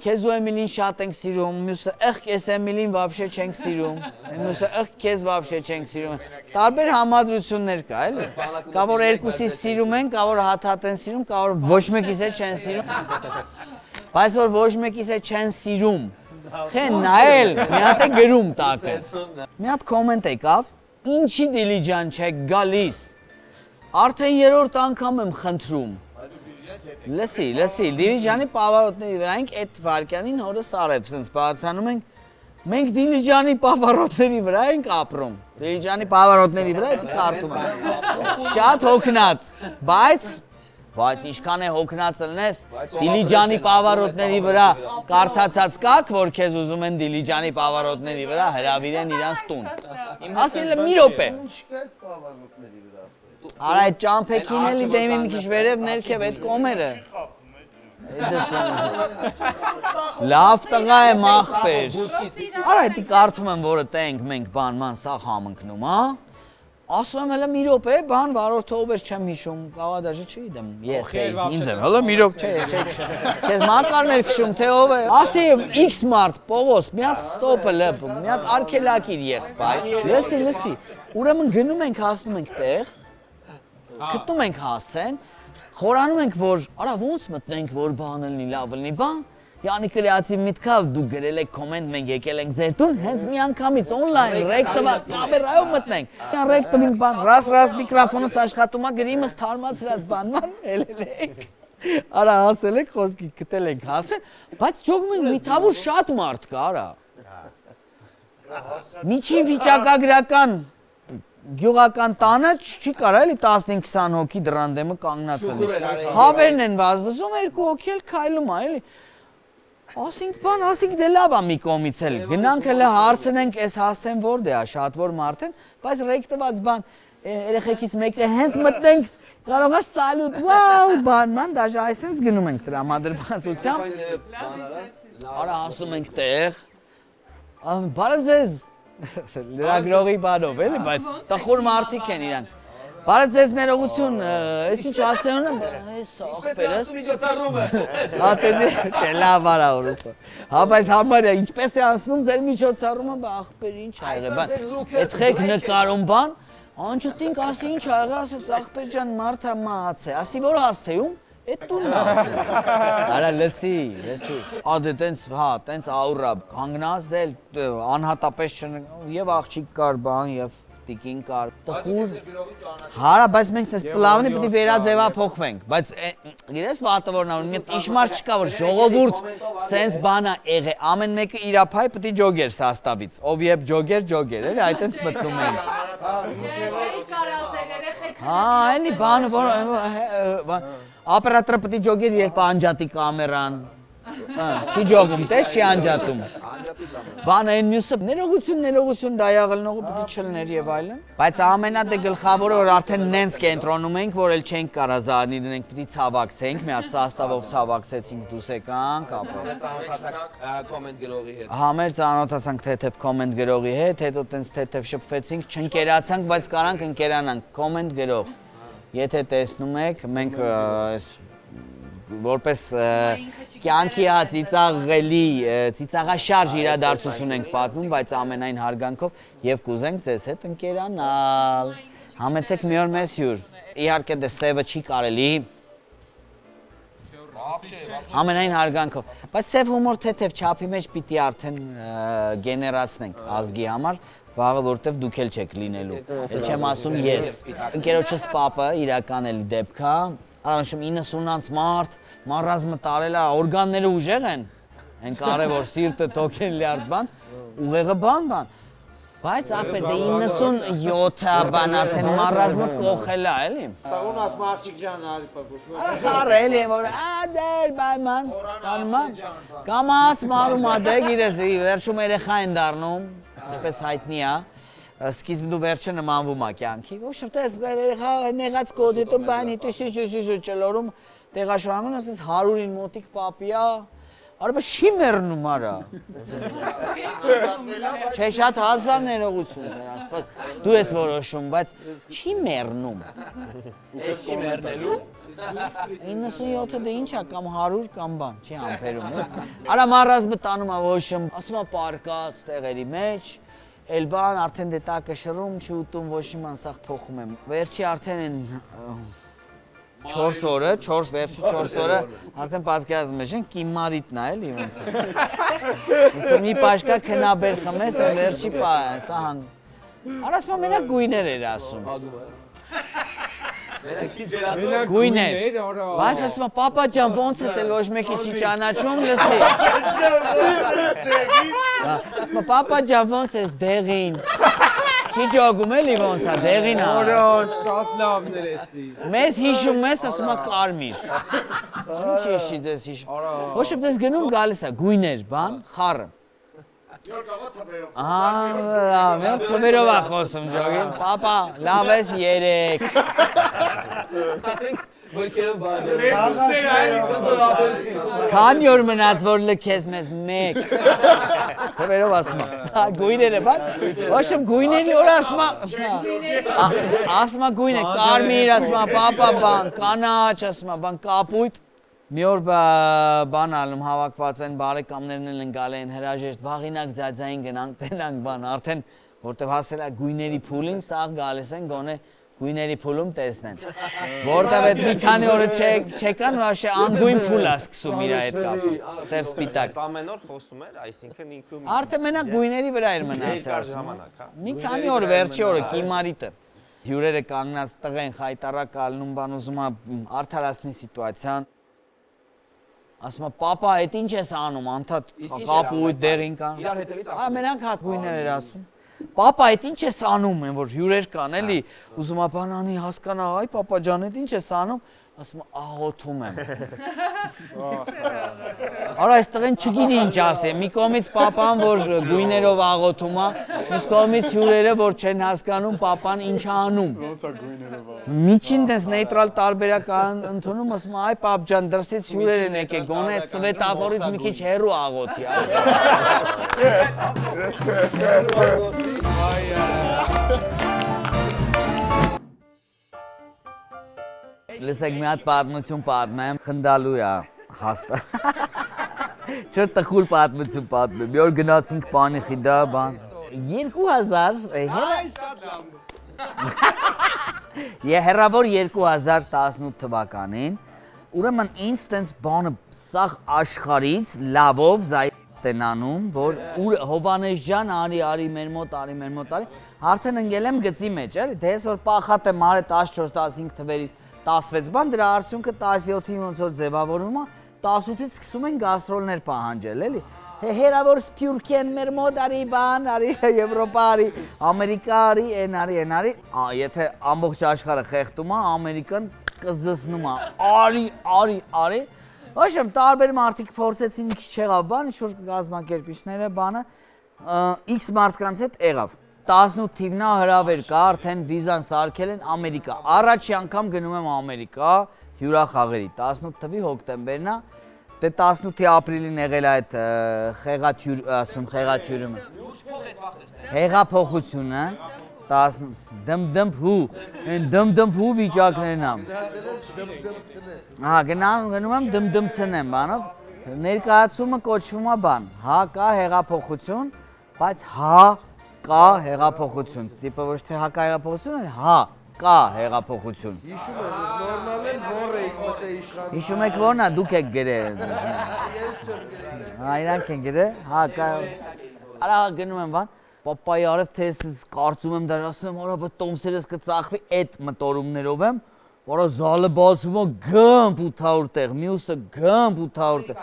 քեզ ու Էմիլին շատ ենք սիրում, մյուսը քեզ Էմիլին вообще չենք սիրում, մյուսը քեզ вообще չենք սիրում, տարբեր համադրություններ կա, էլի, կա որ երկուսիս սիրում են, կա որ հատ-հատ են սիրում, կա որ ոչ մեկիս է չեն սիրում, բայց որ ոչ մեկիս է չեն սիրում, խեն նայել, մի հատ է գրում տակը, մի հատ կոմենտ եկավ, ինչի Դիլիջան չեք գալիս, արդեն երրորդ անգամ եմ խնդրում, լսի, Դիլիջանի պավարոտների վրա ենք այդ վարկյանին հորս արև, սենց բարձանում ենք, մենք Դիլիջանի պավարոտների վրա ենք ապրում, Դիլիջանի պավարոտների վրա էդ կարդում ենք, շատ հոգնած, բայց ինչքան է հոգնած լնես, Դիլիջանի պավարոտների վրա կարդացած կաք, որ քեզ ուզում են Դիլիջանի պավարոտների վրա հրավիրեն իրանց տուն, ասել մի րոպե, արա այդ ճամփեքին էլի դեմի մի քիչ վերև ներքև այդ կոմերը, լավ տղա է մախպեր, արա այդի կարդում եմ, որը տենք մենք բանման սաղ համընկնում, ասում եմ հլը մի րոպե, բան վարորդով էր չեմ հիշում, կավադաժը չգիտեմ, ես ինձ եմ, հլը մի րոպ չես մականներ քշում, թե ով է, ասի X մարդ, Պողոս, մի հատ ստոպը լպ, մի հատ արգելակիր եղբայր, լսի, ուրեմն գնում ենք, հասնում ենք տեղ, գտնում ենք հասեն, խորանում ենք, որ արա ոնց մտնենք, որ բան լինի, լավ լինի, բան, Յանի կրեատիվ միտքավ դու գրել եք կոմենտ, մենք եկել ենք ձեր տուն, հենց մի անգամից օնլայն ռեկ տված կամերայով մտնենք։ Ռեկ տվինք բան, ռաս միկրոֆոնս աշխատում է, գրիմս թարմացրած բանման, ելել ենք։ Արա հասել եք, խոսքի գտել ենք հասել, բայց ճոգում ենք միթավոր շատ մարդ կա, արա։ Միջին վիճակագրական գյուղական տանը չի կարա էլի 15-20 հոգի դրան դեմը կանգնած են։ Հավերն են վազվզում, երկու հոգի էլ քայլում է, էլի։ Ասինք բան, ասինք դե լավ է մի կողմից էլ, գնանք հələ հարցնենք, այս հասցեն որդ է, շատ որ մարդ են, բայց ռեկ տված բան, երեխեքից մեկը հենց մտնենք, կարող է սալուտ, վաու, բանման, դաժե այսենց գնում ենք տրամադրվածությամբ, արա հասնում ենք տեղ, բարը ձեզ, լրագրողի բանով, էլի, բայց տխուր մարդիկ են իրանք, բարը ձեզ ներողություն, ես ինչ հասնեուն եմ, ես աղպերս, հատեզի, չէ, լավ արա որուսը, հա, բայց համարյա, ինչպես է անցնում ձեր միջոցառումը, աղպեր ինչ այղ է, բան, էդ խեք նկարում բան, անջտինք ասի ինչ այղ է, ասեց աղպեր ջան մարդա մաց է, ասի որ հասեում, էդ տունն ասի, արա լսի, ադե տենց, հա, տենց աուրա, կանգնած դել, անհատապես և աղջիկ կար բան, և տիկին կար, տխուր, հարա, բայց մենք տես պլավնի պտի վերաձևափոխվենք, բայց գիտես վատը որն անում, մի իշմար չկա, որ ժողովուրդ սենց բանա եղե, ամեն մեկը իրապայ պտի ջոգեր սաստավից, ով եբ ջոգեր, էլի, այդ ենք մտնում ենք։ Հա, էլի բանը, որ, ապերատորը պտի ջոգեր, երբ անջատի կամերան, չի ջոգում, տես չի անջատում։ Բանը այն մյուսը, ներողություն դայաղլնողը պտի չլներ և այլն։ Բայց ամենադե գլխավորը, որ արդեն նենց կենտրոնում ենք, որ էլ չենք կարա զարնի դնենք, պտի ցավակցենք, մի հատ սաստավով ցավակցեցինք, դուս եկանք, ապա։ Հա, մեր ծանոթացանք թեթև կոմենտ գրողի հետ, հետո տենց թեթև շփվեցինք, չընկերացանք, բայց կարանք ընկերանանք, կոմենտ գրող։ եթե տեսնում եք, մենք որպես կյանքի ծիծաղելի, ծիծաղաշարժ իրադարձություն ենք պատմում, բայց ամենայն հարգանքով եւ կուզենք ձեզ հետ ընկերանալ։ Համեցեք մի օր մեզ հյուր։ Իհարկե դե սևը չի կարելի։ Ամենայն հարգանքով, բայց սև հումոր թեթև չափի մեջ պիտի արդեն գեներացնենք ազգի համար, վաղը որտեվ դուք էլ չեք լինելու։ Էլ չեմ ասում ես։ Ընկերոջս պապը իրական էլի դեպք է, առանցում 90-անց մարդ, մարազմը տարել է, օրգանները ուժեղ են, են կարևոր սիրտը թոքեն լյարդ բան, ուղեղը բան։ Բայց ապեր դե 97-ը բան արդեն մարազմը կողել է, էլի։ Տաղուն ասում աղջիկ ջան արի պակուս։ Արա խառը էլի եմ որ դեր բան կամաց մարում ա դե գիտես վերջում երեխա են դառնում, ինչպես հայտնի է, սկիզբ դու վերջը նմանվում ա կյանքի, ոչ շփտես երեխա նեղած կոդի դու բանի դու ճլորում տեղաշարժում ասես 100-ին մոտիկ պապի ա Արբա չի մեռնում արա։ Չէ շատ հազար ներողություն դեր աստված։ Դու ես որոշում, բայց չի մեռնում։ Ես չի մեռնելու։ 97-ը դե ինչ է կամ 100 կամ բան, չի համբերում։ Արա մարազմը տանում ա ոչմ, ասում ա պարկած տեղերի մեջ, էլ բան արդեն դե տակը շռում, չի ուտում ոչ իման սաղ փոխում եմ։ Վերջի արդեն են 4 օրը, 4 վերջի 4 օրը արդեն պատկերացնում ես, կիմարիտնա էլի ոնց է։ Ոնց մի պաշկա քնաբեր խմես, վերջի սա հան։ Արասմա մենակ գույներ էր ասում։ Գույներ։ Բայց ասում է պապա ջան ոնց ես էլ ոչ մեկի չի ճանաչում լսի։ Ասում է պապա ջան ոնց ես դեղին։ Չի ճոգում էլի ոնց է դեղին ա։ Որոշ, շատ լավն էր էսի։ Մեզ հիշում ես, ասում է կարմիր։ Ինչ հիշի ձեզ հիշում։ Ոչ դες գնում գալիս է գույներ, բան, խառը։ Ահա, թվերով ա խոսում ջոգին։ Պապա, լավ ես 3։ Քանի օր մնաց որ լքես մեզ 1։ Թվերով ասում է։ Գույները բան։ Ոչ գույների օր ասում է։ Ասում է գույն է, կարմիր ասում է, պապա բան, կանաչ ասում է, բան կապույտ։ Մի օր բան ալում հավաքված են բարեկամներն են գալի են հրաժեշտ վաղինակ ձայձային գնանք տենանք բան արդեն որտեվ հասել է գույների փուլին սաղ գալիս են գոնե գույների փուլում տեսնեն որտեվ այդ մի քանի օրը չեկան вообще անգույն փուլ է սկսում իր այդ կապը սև սպիտակ Ամեն օր խոսում էր, այսինքն ինքը արդեն մենակ գույների վրա էր մնացել մի քանի օր վերջի օրը կիմարիտը հյուրերը կանգնած տղեն խայտարակ ալնում բան ուզում է արդարացնի սիտուացիան Ասում է, պապա, այդ ինչ ես անում, անդադ կապույտ դեղին կան։ Մենակ հատ գույներ էր ասում։ Պապա, այդ ինչ ես անում, են որ հյուրեր կան, էլի, ուզում է բանանի հասկանա, այ պապա ջան, այդ ինչ ես անում, ասում է, աղոթում եմ։ Արա այս տղեն չգիտի ինչ ասի, մի կողմից պապան, որ գույներով աղոթում է, մյուս կողմից հյուրերը, որ չեն հասկանում, պապան ինչ է անում։ Միջին դες նեյտրալ տարբերակ ընդունում, ասում է, այ պապ ջան, դրսից հյուրեր են եկել, գոնե այդ սվետաֆորից մի քիչ հեռու աղոթի։ Լսեք մի հատ պատմություն պատմեմ, խնդալու է հաստատ։ Չէր տխուր պատմություն պատմեմ, մի օր գնացինք պանի խիդա, բան։ 2000 հեռավոր 2018 թվականին, ուրեմն ինձ տենց բանը սաղ աշխարից լավով զայտ են անում, որ Հովանես ջան արի մեր մոտ, արդեն ընգել եմ գծի մեջ, էլի, դե ես որ պախատ եմ արել 14-15 թվերի 16 բան, դրա արդյունքը 17-ին ոնց որ ձևավորվում է, 18-ից սկսում են գաստրոլներ պահանջել, էլի։ Հերավոր սփյուռքի են մեր մոտ արի բան, արի Եվրոպա արի, Ամերիկա արի, են արի, եթե ամբողջ աշխարհը խեղդում է, Ամերիկան կզզնում է, արի, Ոչմ տարբեր մարդիկ փորձեցին քիչ չեղավ բան, ինչ որ գազམ་ակերպիչները բանը, X մարդկանց հետ եղավ։ 18 թիվնա հրավեր կա, արդեն վիզան սարքել են Ամերիկա։ Առաջի անգամ գնում եմ Ամերիկա հյուրախաղերի, 18 թվի հոկտեմբերն է, դե 18-ի ապրիլին եղել է այդ խեղաթյուրումը։ Հեղափոխությունը, դմդմփու, այն դմդմփու վիճակներն ամ։ Ահա, գնում եմ դմդմցնեմ, բանով։ Ներկայացումը կոչվում է բան, հա կա հեղափոխություն, բայց հա կա հեղափոխություն։ Տիպը ոչ թե հա կա հեղափոխություն, այլ հա կա հեղափոխություն։ Հիշում եմ, նորմալ են որ եք մտե իշխան։ Հիշում եք որն է, դուք եք գրել։ Հա, իրանք են գրել, հա կա։ Արա գնում եմ բան, պապայի արև թե կարծում եմ դեռ ասում եմ, արա բա տոմսերս կծախվի այդ մտորումներով եմ, որը զալը բացվում է գմփ 800 տեղ, մյուսը գմփ 800 տեղ։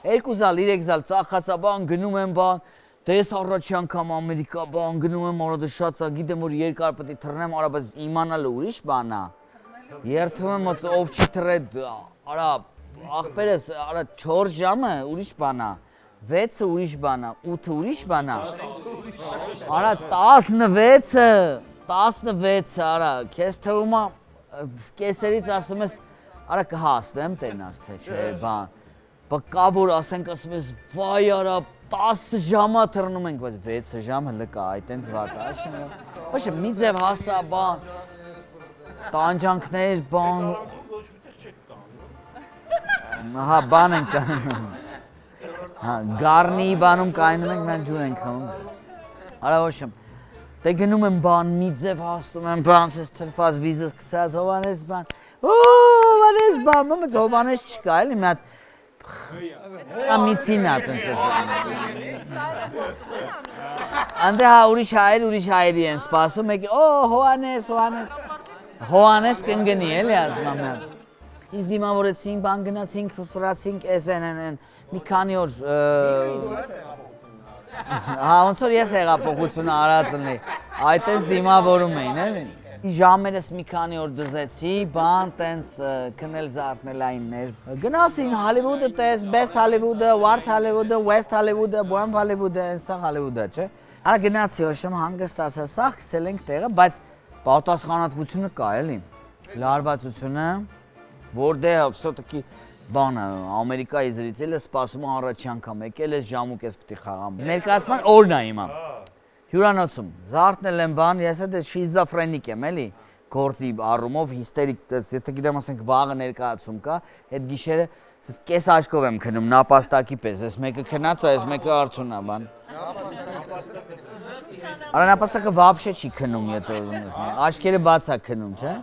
2 զալ, 3 զալ ծախացա բան, գնում եմ բան, դես առաջի անգամ Ամերիկա բան, գնում եմ, արա դե շատ է, գիտեմ որ երկար պետք է թռնեմ, արա բայց իմանալը ուրիշ բան է։ Երթվում եմ, ով չի թռել, արա ախպերս, արա 4 ժամը ուրիշ բան է։ 6-ը ուրիշ բան է, 8-ը ուրիշ բան է։ Արա 16-ը, արա, քեզ թվում է կեսերից ասում ես, արա կհասնեմ տենաս, թե չէ, բան։ Բա կա որ ասենք ասում ես, վայ արա 10 ժամա թռնում ենք, բայց 6 ժամը լկա, այդ այնց վատ է, ոչ մի ձև հասա, բան, տանջանքներ, բան, հա, բան ենք կանում, հա, գարնի բանում կայնում ենք, մենք ջուր ենք խմում, արա ոչ եմ, դե գնում եմ բան, մի ձև հասնում եմ բան, ես թրված վիզս կցած, Հովանես բան, Հովանես բան, մամեց Հովանես չկա, էլի մի հատ ամիցին ատենց ես Անդե հա ուրիշ հայերի են սպասում, եկի, Հովանես կնգնի, էլի ասում եմ Ինձ դիմավորեցինք, բան գնացինք, ֆրացինք, SNN, մի քանի օր Հա, ոնց որ ես հեղափոխությունը արածնի, այդպես դիմավորում էին, էլի։ Ժամերս մի քանի օր դզեցի, բան, տենց քնել զարթնել այններ։ Գնացին Հոլիվուդը տես, Best Hollywood-ը, Ward Hollywood-ը, West Hollywood-ը, Bohem Hollywood-ը, սա Hollywood-ը, չէ։ Արա գնացի, ոչմ հանգստացա, սաղ գցել ենք տեղը, բայց պատասխանատվությունը կա, էլի։ Լարվածությունը, որտեղ все-таки բանը Ամերիկայի զրիցելը սպասում է առաջի անգամ եկել ես ժամուկ ես պիտի խաղամ։ Ներկայացման օրն է հիմա։ Հյուրանոցում զարթնել եմ բան, ես այդ շիզոֆրենիկ եմ, էլի, գործի առումով հիստերիկ, եթե գիտեմ ասենք վաղը ներկայացում կա, այդ գիշերը կես աչքով եմ քնում նապաստակի պես, ես մեկը քնած է, ես մեկը արթուն է, բան։ Արա նապաստակը вообще չի քնում, եթե աչքերը բաց է քնում, չէ։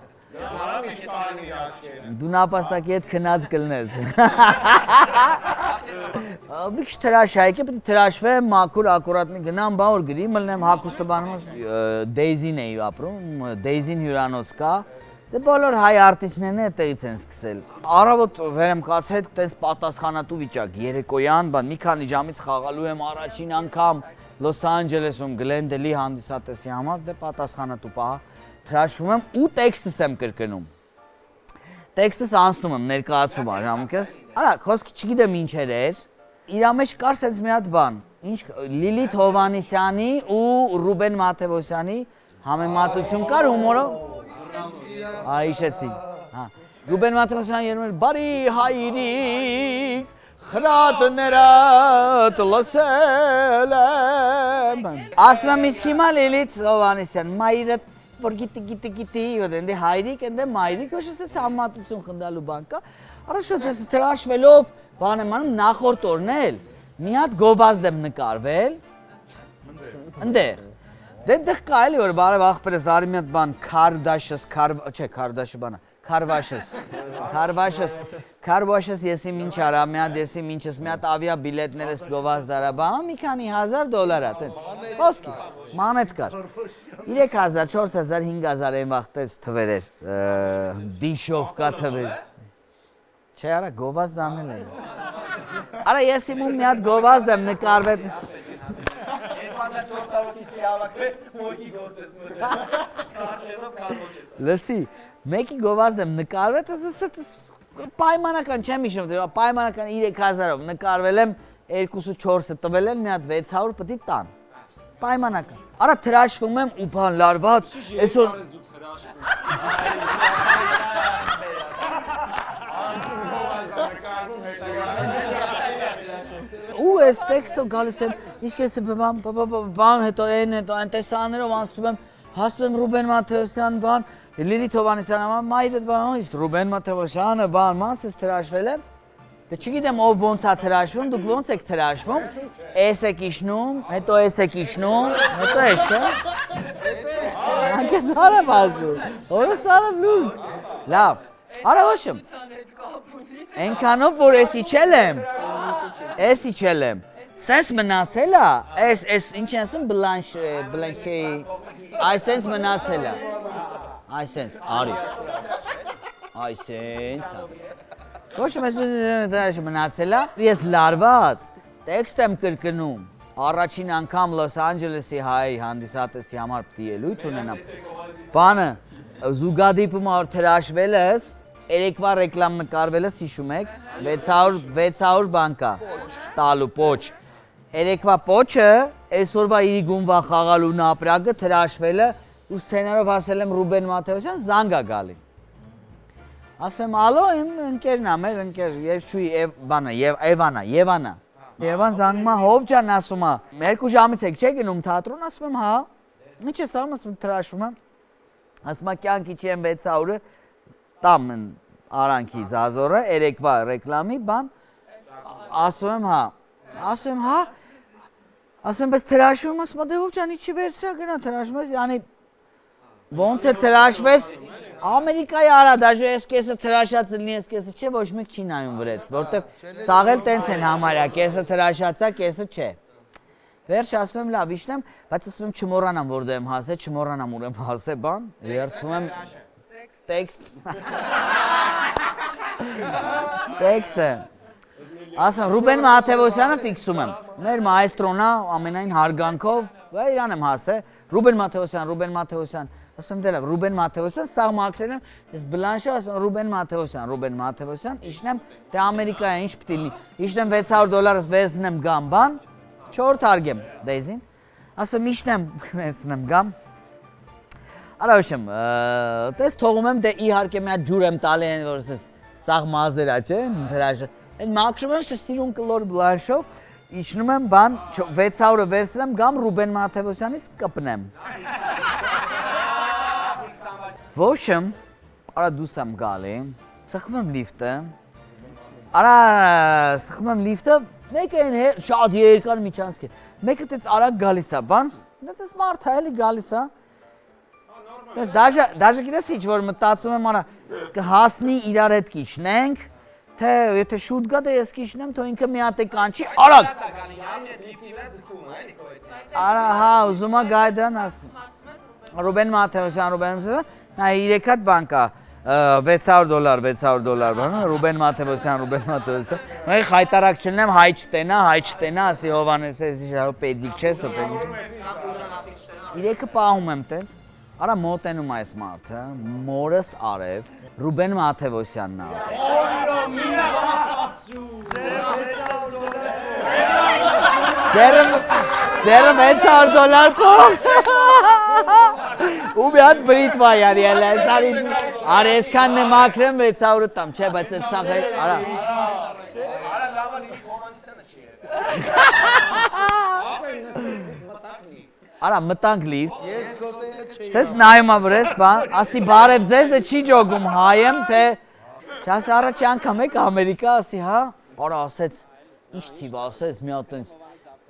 Դու նապաստակի հետ քնած կլնես։ Մի քիչ թրաշ հայք է, պետք է թրաշվեմ, մաքուր, ակուրատնի գնամ, բան որ գրի, մլնեմ հագուստը բանում, Դեյզին էի ապրում, Դեյզին հյուրանոց կա, դե բոլոր հայ արտիստներն այդտեղից են սկսել։ Առավոտ վեր եմ կացել, տենց պատասխանատու վիճակ, երեկոյան, բան, մի քանի ժամից խաղալու եմ առաջին անգամ Լոս Անջելեսում Գլենդելի հանդիսատեսի համար, դե պատասխանատու պահա, թրաշվում եմ ու տեքստս եմ կրկնում։ Տեքստս անցնում եմ, ներկայացում եմ, ժամուկես։ Արա, խոսքը չգիտեմ ինչեր էր, իրա մեջ կար սենց մի հատ բան, Լիլիթ Հովանեսյանի ու Ռուբեն Մաթևոսյանի համեմատություն կար հումորով։ Հիշեցի։ Ռուբեն Մաթևոսյանը երում էր բարի հայրիկ, խրատներդ լսել եմ։ Ասում եմ իսկ հիմա Լիլիթ Հովանեսյան, մայրդ որ գիտի, ընդ հայրիկ, ընդ մայրիկ, ոչ ես համատություն խնդալու բան կա, առաջոտ ես թրաշվելով, բան եմ անում, նախորդ օրն էլ, մի հատ գովազդ եմ նկարվել, ընդեղ, դենտեղ կա էլի, որ բարև աղբերս արի մի հատ բան, Քարվաշս եսի մինչ արա, մի հատ եսի մինչս, մի հատ ավիա բիլետներս գովազդ արա, բան, մի քանի $1000 է, տենց, խոսքի, մանետ կար, 3000, 4000, 5000 են վաղ տես թվեր էր, դիշով կա թվեր, չէ արա, գովազդ անել է, արա ես իմ ու մի հատ գովազդ եմ նկարվել, 2400 չի հավաքվել, մոյքի գործես մտել, կարշելով կարվոչես։ Լսի, մեկի գովազդ եմ նկարվել, պայմանական չեմ իշում, պայմանական 3000-ով նկարվել եմ, 2-4-ը տվել են, մի հատ 600 պտի տան, պայմանական։ Արա թրաշվում եմ ու բան լարված, այսօր... Ու ես տեքստով գալիս եմ, իսկ ես բան հետո են հետո այն տեսաներով անցնում եմ, Հասեմ Ռուբեն Մաթեոսյան բան, Լիլիթ Հովհաննիսյանը մայրդ բան, իսկ Ռուբեն Մաթեոսյանը բան, մանցս թրաշվել եմ։ Դե չգիտեմ ով ոնց է թրաշվում, դուք ոնց եք թրաշվում։ Էս եք իջնում, հետո էս եք իջնում, հետո էս չէ։ Անկես արավ ասում։ Որս արավ լուր։ Լավ։ Արա ոչմ։ Այնքանով որ էս իջել եմ։ Էս իջել եմ։ Սենց մնացել է, էս ինչ ասում բլանշեի, այսենց մնացել է, այսենց, արի, այսենց, ոչ եմ ես մնացել է, ես լարված, տեքստ եմ կրկնում, առաջին անգամ Լոս Անջելեսի հայ հանդիսատեսի համար պտի ելույթ ունենամ, բանը զուգադիպում որ թրաշվել ես, երեկվա ռեկլամ նկարվել ես հիշում եք, 600 բան կա, տալու պոչ, երեկվա պոչը, այսօրվա իրիգունվա խաղալու նապրակը թրաշվել է ու սցենարով հասել եմ Ռուբեն Մաթեոսյան զանգ է գալի։ Ասեմ ալո իմ ընկերն է, մեր ընկեր երգչուհի Եվանա։ Եվան զանգմա հով ջան ասում է, 2 ժամից եք չէ գնում թատրոն, ասում եմ հա, ինչ ես անում, ասում եմ թրաշվում եմ, ասում է կյանքի չեմ 600-ը, տամ արանքի զազորը, երեկվա ռեկլամի բան, ասում եմ հա, ասում եմ, բայց թրաշվում ասում է, դե հով ջան, իչի վերցրա գնա թրաշվում ես, յանի ոնց է թրաշվես, Ամերիկայի արա, դաժե ես կեսը թրաշած լինի, ես կեսը չէ, ոչ մեկ չի նայում վրեց, որտև սաղել տենց են համարյա, կեսը թրաշացա, կեսը չէ։ Վերջ ասում եմ լավ իշնեմ, բայց ասում եմ չմոռանամ որ դեմ հասե, չմոռանամ ուրեմ հասե բան, երդվում եմ տեքստը։ Ասում Ռուբեն Մաթեոսյանը ֆիքսում եմ, մեր մայստրոնա ամենայն հարգանքով, իրան եմ հասե, Ռուբեն Մաթեոսյան, ասում եմ դե լավ, Ռուբեն Մաթեոսյան, սաղ մաքրել եմ, ես բլանշը ասում Ռուբեն Մաթեոսյան, իշնեմ, դե Ամերիկա է, ինչ պտի լինի, իշնեմ $600 վերցնեմ գամ բան, 4 հարգեմ դեզին, ասում իշնեմ վերցնեմ գամ, արա ոչմ, տես թողում եմ, դե իհարկե մի հատ ջուր եմ տալի են, որ սաղ մազերա չէ, Են մաքրում եմ սիրուն կլոր բլանշով, իջնում եմ բան, 600-ը վերցնեմ, գամ Ռուբեն Մաթեոսյանից կպնեմ։ Ոչմ, արա դուս եմ գալի, սխում եմ լիվտը, մեկը են շատ երկար միջանցք է, մեկը տեց արագ գալիս է, բան, տեց մարդ է էլի գալիս է, տեց դաժը գիրես իչ, որ մտացում եմ արա, կհասնի իրար հետ կիշնենք, թե եթե շուտ գա դե ես կիշնեմ, թո ինքը մի հատ է կանչի, արագ։ Արա հա, ուզում է գայ դրան հասնի։ Ռուբեն Մաթեոսյան, նա 3 հատ բան կա, $600 բան, Ռուբեն Մաթեոսյան, նոյ խայտարակ չնեմ, հայ չտենա, ասի Հովանես էսի շահու պեդիկ չես, 3-ը պահում եմ տենց, արա մոտենում այս մարդը, մորս արև, Ռուբեն Մաթեոսյանն է։ Դերը $600 փող։ Ու մի հատ բրիտվա յանի էլ ես արի այսքանն է մաքրեմ 600-ը տամ, չէ, բայց այդ սաղ է, արա։ Արա լավա լիվի Հովհաննիսյանը չի Արա մտանք լիվտ, սես նայում ավրես բան, ասի բարև ձեզ դե չի ջոգում հայեմ, թե չասի առաջի անգամ եք Ամերիկա, ասի հա, արա ասեց, ինչ թիվ ասեց մի հատ տենց,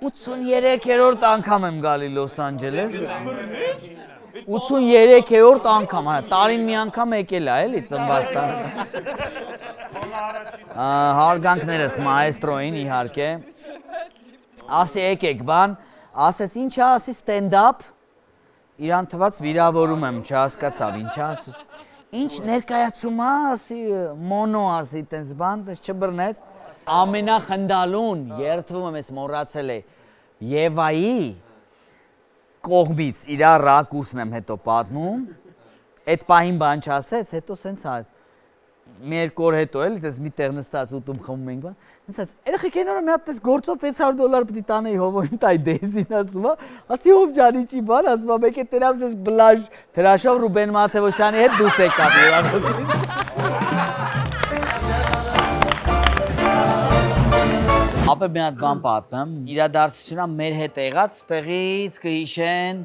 83-րդ անգամ եմ գալի Լոս Անջելես, 83-րդ անգամ, տարին մի անգամ եկել է էլի ծնվաստան, հարգանքներս մայստրոին իհարկե, ասի եկեք բան, ասեց ինչ է, ասի ստենդապ, իրան թված վիրավորում եմ, չհասկացավ, ինչ է, ասեց, ինչ ներկայացում է, ասի, մոնո, ասի, տենց բան, տենց չբրնեց, ամենախնդալուն, երդվում եմ ես մորացել է, Եվայի կողմից իրա ռակուրսն եմ հետո պատմում, այդ պահին բան չասեց, հետո սենց հաց, մի երկու օր հետո էլի, տես մի տեղ նստած ուտում խմում ենք բան, նստած, երեխեք այն օրը մի հատ տես գործով $600 պիտի տանեի հովոյին տայ դեզին ասում է, ասի հով ջան իչի բան, ասում է, մեկ է տերավ սես բլաժ, թրաշով Ռուբեն Մաթեոսյանի հետ դուս եկավ հյուրանոցից։ Ապեր մի հատ բան պատմեմ, իրադարձությունա մեր հետ եղած, ստեղից կհիշեն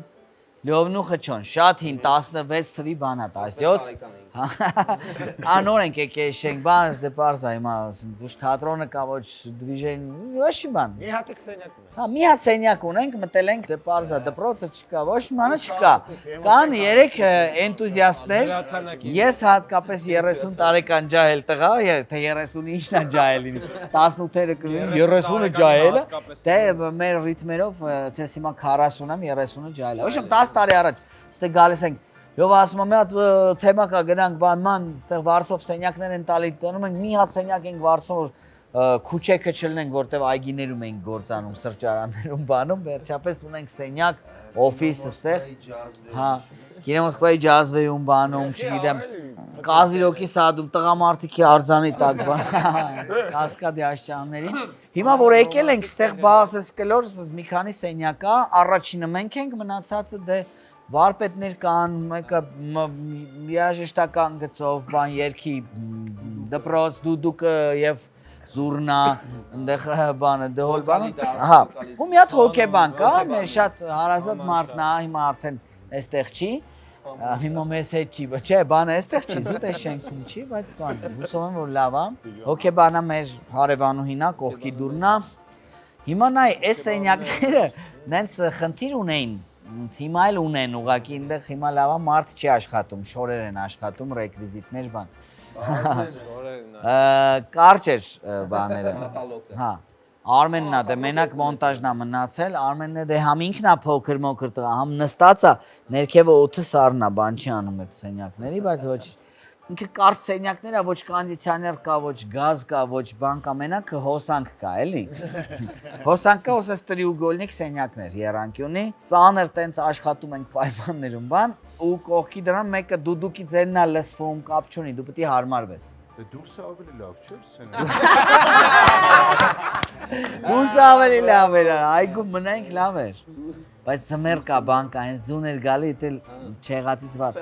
Լյովնուխը չոն, շատ հին 16 թվի բան է, 17։ Անոր ենք եկել շենք, բանս դե պարզ է հիմա, ոչ թատրոնը կա, ոչ դվիժեն, ոչ բան։ Մի հատ եք սենյակ ունենք։ Հա, մի հատ սենյակ ունենք, մտել ենք, դե պարզ է, դպրոցը չկա, ոչ բանը չկա։ Կան 3 էնտուզիաստներ, ես հատկապես 30 տարեկան ջահել տղա, թե 30-ը ինչն է ջահելին, 18-երը կլինի, 30-ը ջահելը, դե մեր ռիթմերով, թե հիմա 40 եմ, 30-ը ջահել է։ Ոչ 10 տարի առաջ, ստե գալիս ենք, Եվ ասում եմ, մի հատ թեմա կա գնանք բանման, այստեղ վարձով սենյակներ են տալի, տանում ենք մի հատ սենյակ ենք վարձով քուչեքը չլնենք, որտեվ այգիներում ենք գործանում, սրճարաններում բանում, վերջապես ունենք սենյակ, օֆիս այստեղ։ Հա, Կինոմոսկվայի ջազվեյում բանում, չգիտեմ, Կազիրոկի սադում տղամարդիկի արձանի տակ բան, Կասկադի աշճանների։ Հիմա որ եկել ենք, այստեղ բացես կլոր, մի քանի սենյակ կա, առաջինը մենք ենք, մնացածը դե վարպետներ կան, մեկը երաժշտական գծով, բան երգի, դպրոց, դուդուկը եւ զուրնա, այնտեղ բանը, դհոլ բանը։ Ահա, ու մի հատ հոկեբան կա, մեր շատ հարազատ մարդն է, հիմա արդեն այստեղ չի, հիմա մեզ հետ չի, չէ, բանը այստեղ չի, զուտ է շենքում չի, բայց բան, հուսով եմ որ լավ է։ Հոկեբանը մեր հարևանուհին է, կողքի դուրն է։ Հիմա նայ, այս սենյակները նենց խնդիր ունեին։ Հիմա էլ ունեն ուղղակի այնտեղ հիմա լավա մարդ չի աշխատում, շորեր են աշխատում, ռեկվիզիտներ բան։ Կարճ էր բաները։ Հա։ Արմենն է, դե մենակ մոնտաժն է մնացել, Արմենն է դե համ ինքն է փոքր մոքր տղա, համ նստած է, ներքևը օդը սառն է, բան չի անում այդ սենյակների, բայց ոչ ինքը կարճ սենյակներ է, ոչ կոնդիցիոներ կա, ոչ գազ կա, ոչ բան կա, մենակ հոսանք կա, էլի։ Հոսանք կա, ոսես տրիուգոլնիկ սենյակներ, եռանկյունի, ծանր տենց աշխատում ենք պայմաններում, բան, ու կողքի դրան մեկը դուդուկի ձենն է լսվում, կապ չունի, դու պետք է հարմարվես։ Դուրսը ավելի լավ չէ՞, Դուրսը ավելի լավ էր, այգում մնայինք լավ էր։ Բայց ձմեր կա, բան կա, հենց ձուն էր գալի, դել չեղածից վատ։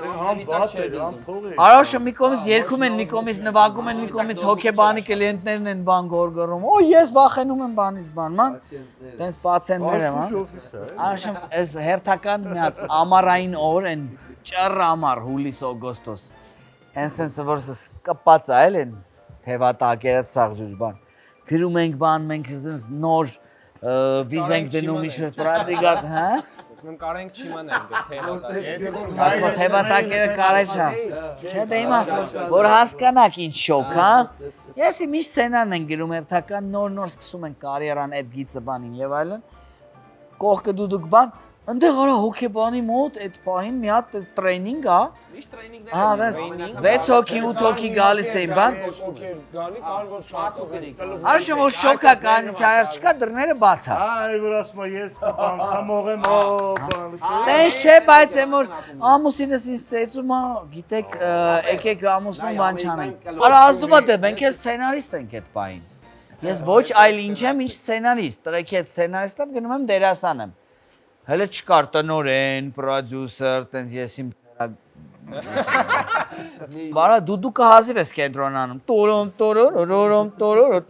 Արոշը մի կողմից երգում են, մի կողմից նվագում են, մի կողմից հոկեբանի կլիենտներն են բան գորգորում։ Օ, ես վախենում եմ բանից բանման։ Տենց պացիենտներ եմ, հա։ Արոշը այս հերթական մի հատ ամառային օր են ճռ ամառ, հուլիս օգոստոս։ Այնսենսը որ կպած է, էլ են թևատակերած սաղջուր բան։ Գրում ենք բան, մենք այսպես նոր վիզ ենք դնում ինչ-որ պրատիկատ, հա։ Մենք կարենք չիմանանք թեվատակերը։ Ասма թևատակերը կարեջ հա։ Չէ դե հիմա որ հասկանաք ինչ շոկ, հա։ Ես միշտ սցենարն են գրում հերթական նոր սկսում են կարիերան այդ գիծը բանին եւ այլն։ Կողքը դուդուկ բան, այնտեղ արա հոկեբանի մոտ այդ պահին մի հատ այս տրեյնինգ է։ Միշտ տրեյնինգներ Հա, 6 հոգի 8 հոգի գալիս էին բան։ Գալի կարող որ շատ ուղերիկ։ Արշը որ շոկա կանցիար չկա դռները բաց է։ Այ որ ասում ես բան խմող եմ, բան։ Տես չէ, բայց եմ որ ամուսինս ինձ ծեծում է, գիտեք, եկեք ամուսնում բան չանենք։ Արա ազդում է դե մենք էլ սցենարիստ ենք այդ պահին։ Ես ոչ այլ ինչ եմ, ինչ սցենարիստ, տղեկի հետ սցենարիստ եմ, գնում եմ դերասան եմ։ Հələ չկար տնօրեն, պրոդյուսեր, տենց ես իմ Բարա դուդուկը հազիվ ես կենտրոնանում։ Տորոմ տորորորոմ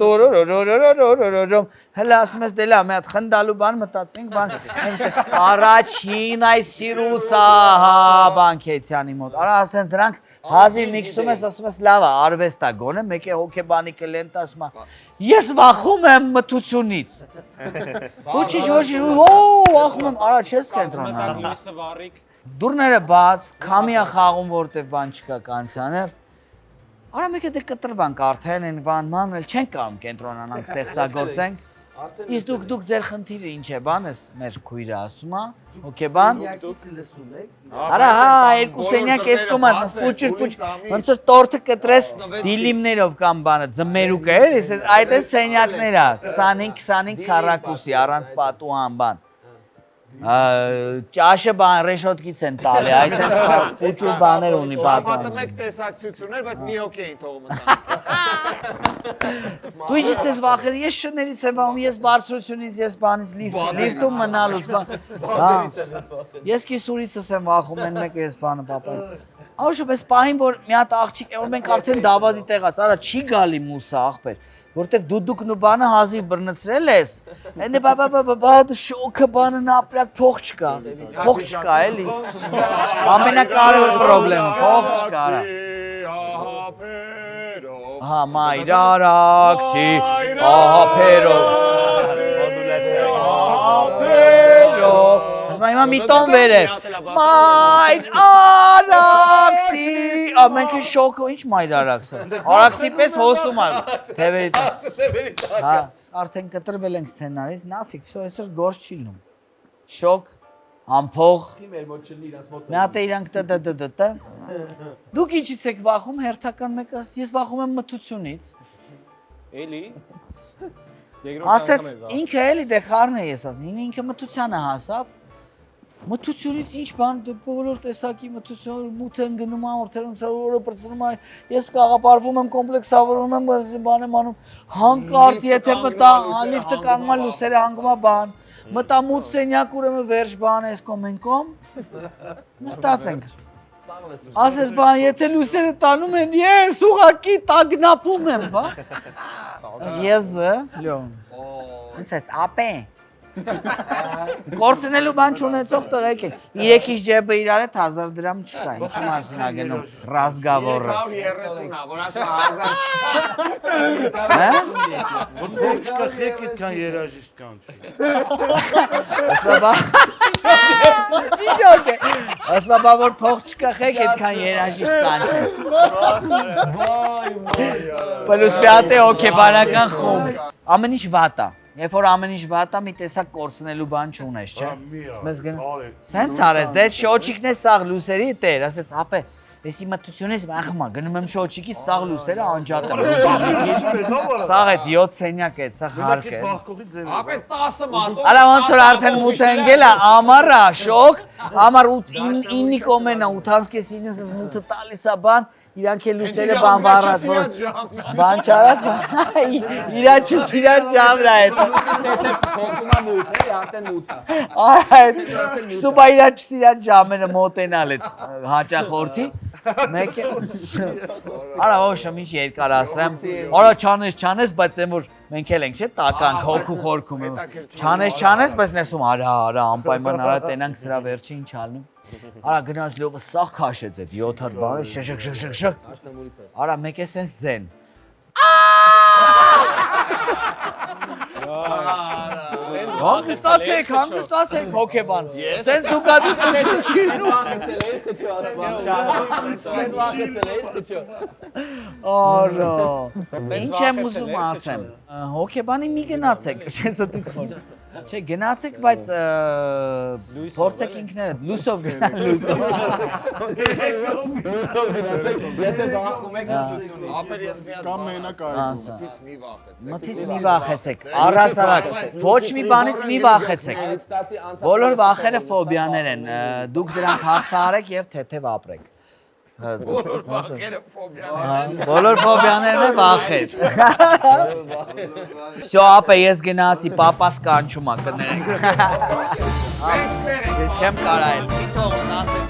տորորորոմ հələ ասում ես դե լավ, մի հատ խնդալու բան մտածենք, բան առաջին այս սիրուցա բանկեցյանի մոտ։ Արա ասեն դրանք հազիվ միքսում ես, ասում ես լավ է, արվեստ է գոնե, մեկ է հոկեբանի կլիենտ ասում է ես վախում եմ մթությունից։ Ոչինչ, վախում եմ, արա չես կենտրոնանում։ Լույսը վառիկ։ Դուրները բաց, քամիա խաղում որտեվ բան չկա կանցաներ։ Արա մեկ է դե կտրվանք արդեն են բան ման, էլ չենք կարող կենտրոնանանք ստեղծագործենք։ Իսկ դուք ձեր խնդիրը ինչ է, բան ես մեր քույրը ասում է, հոկեբան։ Արա հա, երկու սենյակ ես կոմ ասես, պուճ, ոնց որ տորթը կտրես դիլիմներով կամ բանը, ձմերուկը էլի, այդ են սենյակներ է, 25 քառակուսի, առանց պատուհան բան։ Ճաշը բան ռեշոտկից են տալի, այդ այնց պուճուր բաներ ունի պատման։ Պատմում եք տեսակցություններ, բայց մի հոգի էին թողում Դու ինչից ես վախենում, ես շներից եմ վախում, ես բարձրությունից, ես բանից լիֆտում մնալուց, ես կիսուրիցս եմ վախում, են մեկ ես բանը պապան։ Աշոպ ես պահին, որ մի հատ աղջիկ է, որ մենք արդեն դավադի տեղած, արա չի գալի մուսը աղբեր, որտեվ դուդուկն ու բանը հազիվ բռնցրել ես, այնե բա շոկը բանը ապրակ փող չկա էլի, ամենակարևոր պրոբլեմը, փող չկա, հա, մայրարաքսի, ահապերով, ասմա հիմա մի տոն վերև, մայրարաքսի, մենք է շոկը, ինչ մայրարաքսը, արաքսի պես հոսում ալ, թևերիտ, հա, արդեն կտրվել ենք սցենարից, նավիկ, վсё, այսօր գործ չի լնում, շոկ, ամփող, մի հատ է իրանք տը, դուք ինչից եք վախում, հերթական մեկը, ես վախում եմ մթությունից, Էլի։ ասեց, ինքը էլի դե խարն է ես ասում, ինքը մթությանը հասավ, մթությունից ինչ բան, բոլոր տեսակի մթություն, մութ են գնում, օրը պրծնում, ես կաղապարվում եմ, կոմպլեքսավորում եմ, բան եմ անում, հանկարծ եթե մտա, լիֆտը կանգնում է լուսերը հանգում է բան, մտա մութ սենյակ ուրեմն վերջ բան ես կոմենկոմ, նստած ենք, ասես բան, եթե լուսերը տանում են, ես ուղակի տագնապում եմ, բա, ես լյոն, ինձ ես ապե, Կորցնելու բան չունեցող տղեկ եք, 3-ից ջեբը իրար հետ 1000 դրամ չկա, ինչի մասին ագնում ռազգավորը։ 130-ա, որ ասում 1000 Որ չկա խեք այդքան երաժիշտ կան չի։ Ասմա բա որ փող չկա խեք այդքան երաժիշտ կան չէ։ Պլուս մի հատ է օքեբանական խումբ։ Ամեն ինչ վատ է։ Երբ որ ամեն ինչ վատ է, մի տեսակ կորցնելու բան չունես, չէ։ Մեզ գն։ Սենց արես, դե շոչիկն է սաղ լուսերի տեր, ասեց, ապե, էսի մտությունից ախմա, գնում եմ շոչիկից սաղ լուսերը անջատը։ Սաղ այդ 7 սենյակ է, սաղ հարկ է։ Ապե 10 մատով։ Արա ոնց որ արդեն մութ ընկել է, ամառա, շոկ, ամառ 9-ի կոմենա, 8:30-ից մութը տալիս է բան, իրանք է լուսերը բան վառած, բան չարած, իրաչուսիրան ճամր է այդ։ Փոխում է մութ, էլի, արդեն մութ է։ Այդ, սկսում է իրաչուսիրան ճամերը մոտենալ այդ հաճախորդի, մեկ է, արա ոշմ ինչ երկար ասնեմ, արա չանես, բայց եմ որ մենք էլ ենք չէ, տականք, հոգու խորքում եմ, չանես, բայց ներսում արա, անպայման արա տենանք սրա վերջը ինչ ալնում, արա գնաց լովը սաղ քաշեց այդ 7 հատ բանը, շշ, արա մեկ է սենց զեն, հանգստացեք, հոգեբան, սենց ուկատից Արա, ինչ եմ ուզում ասեմ, հոգեբանի մի գնացեք, շեսոտից խոր, չէ գնացեք, բայց փորձեք ինքներդ, լուսով գնացեք, Եթե վախում եք մտությունից։ Ապեր ես մի հատ Կամ մենակ մթից մի վախեցեք, առհասարակ, ոչ մի բանից մի վախեցեք, բոլոր վախերը ֆոբիաներ են, դուք դրանք հաղթահարեք և թեթև ապրեք։ Բոլոր ֆոբիաներն է վախեր։ Всё, ապե ես գնացի, պապաս կանչում է կներեք։ Ես չեմ կարա էլ, չի թողում, ասեմ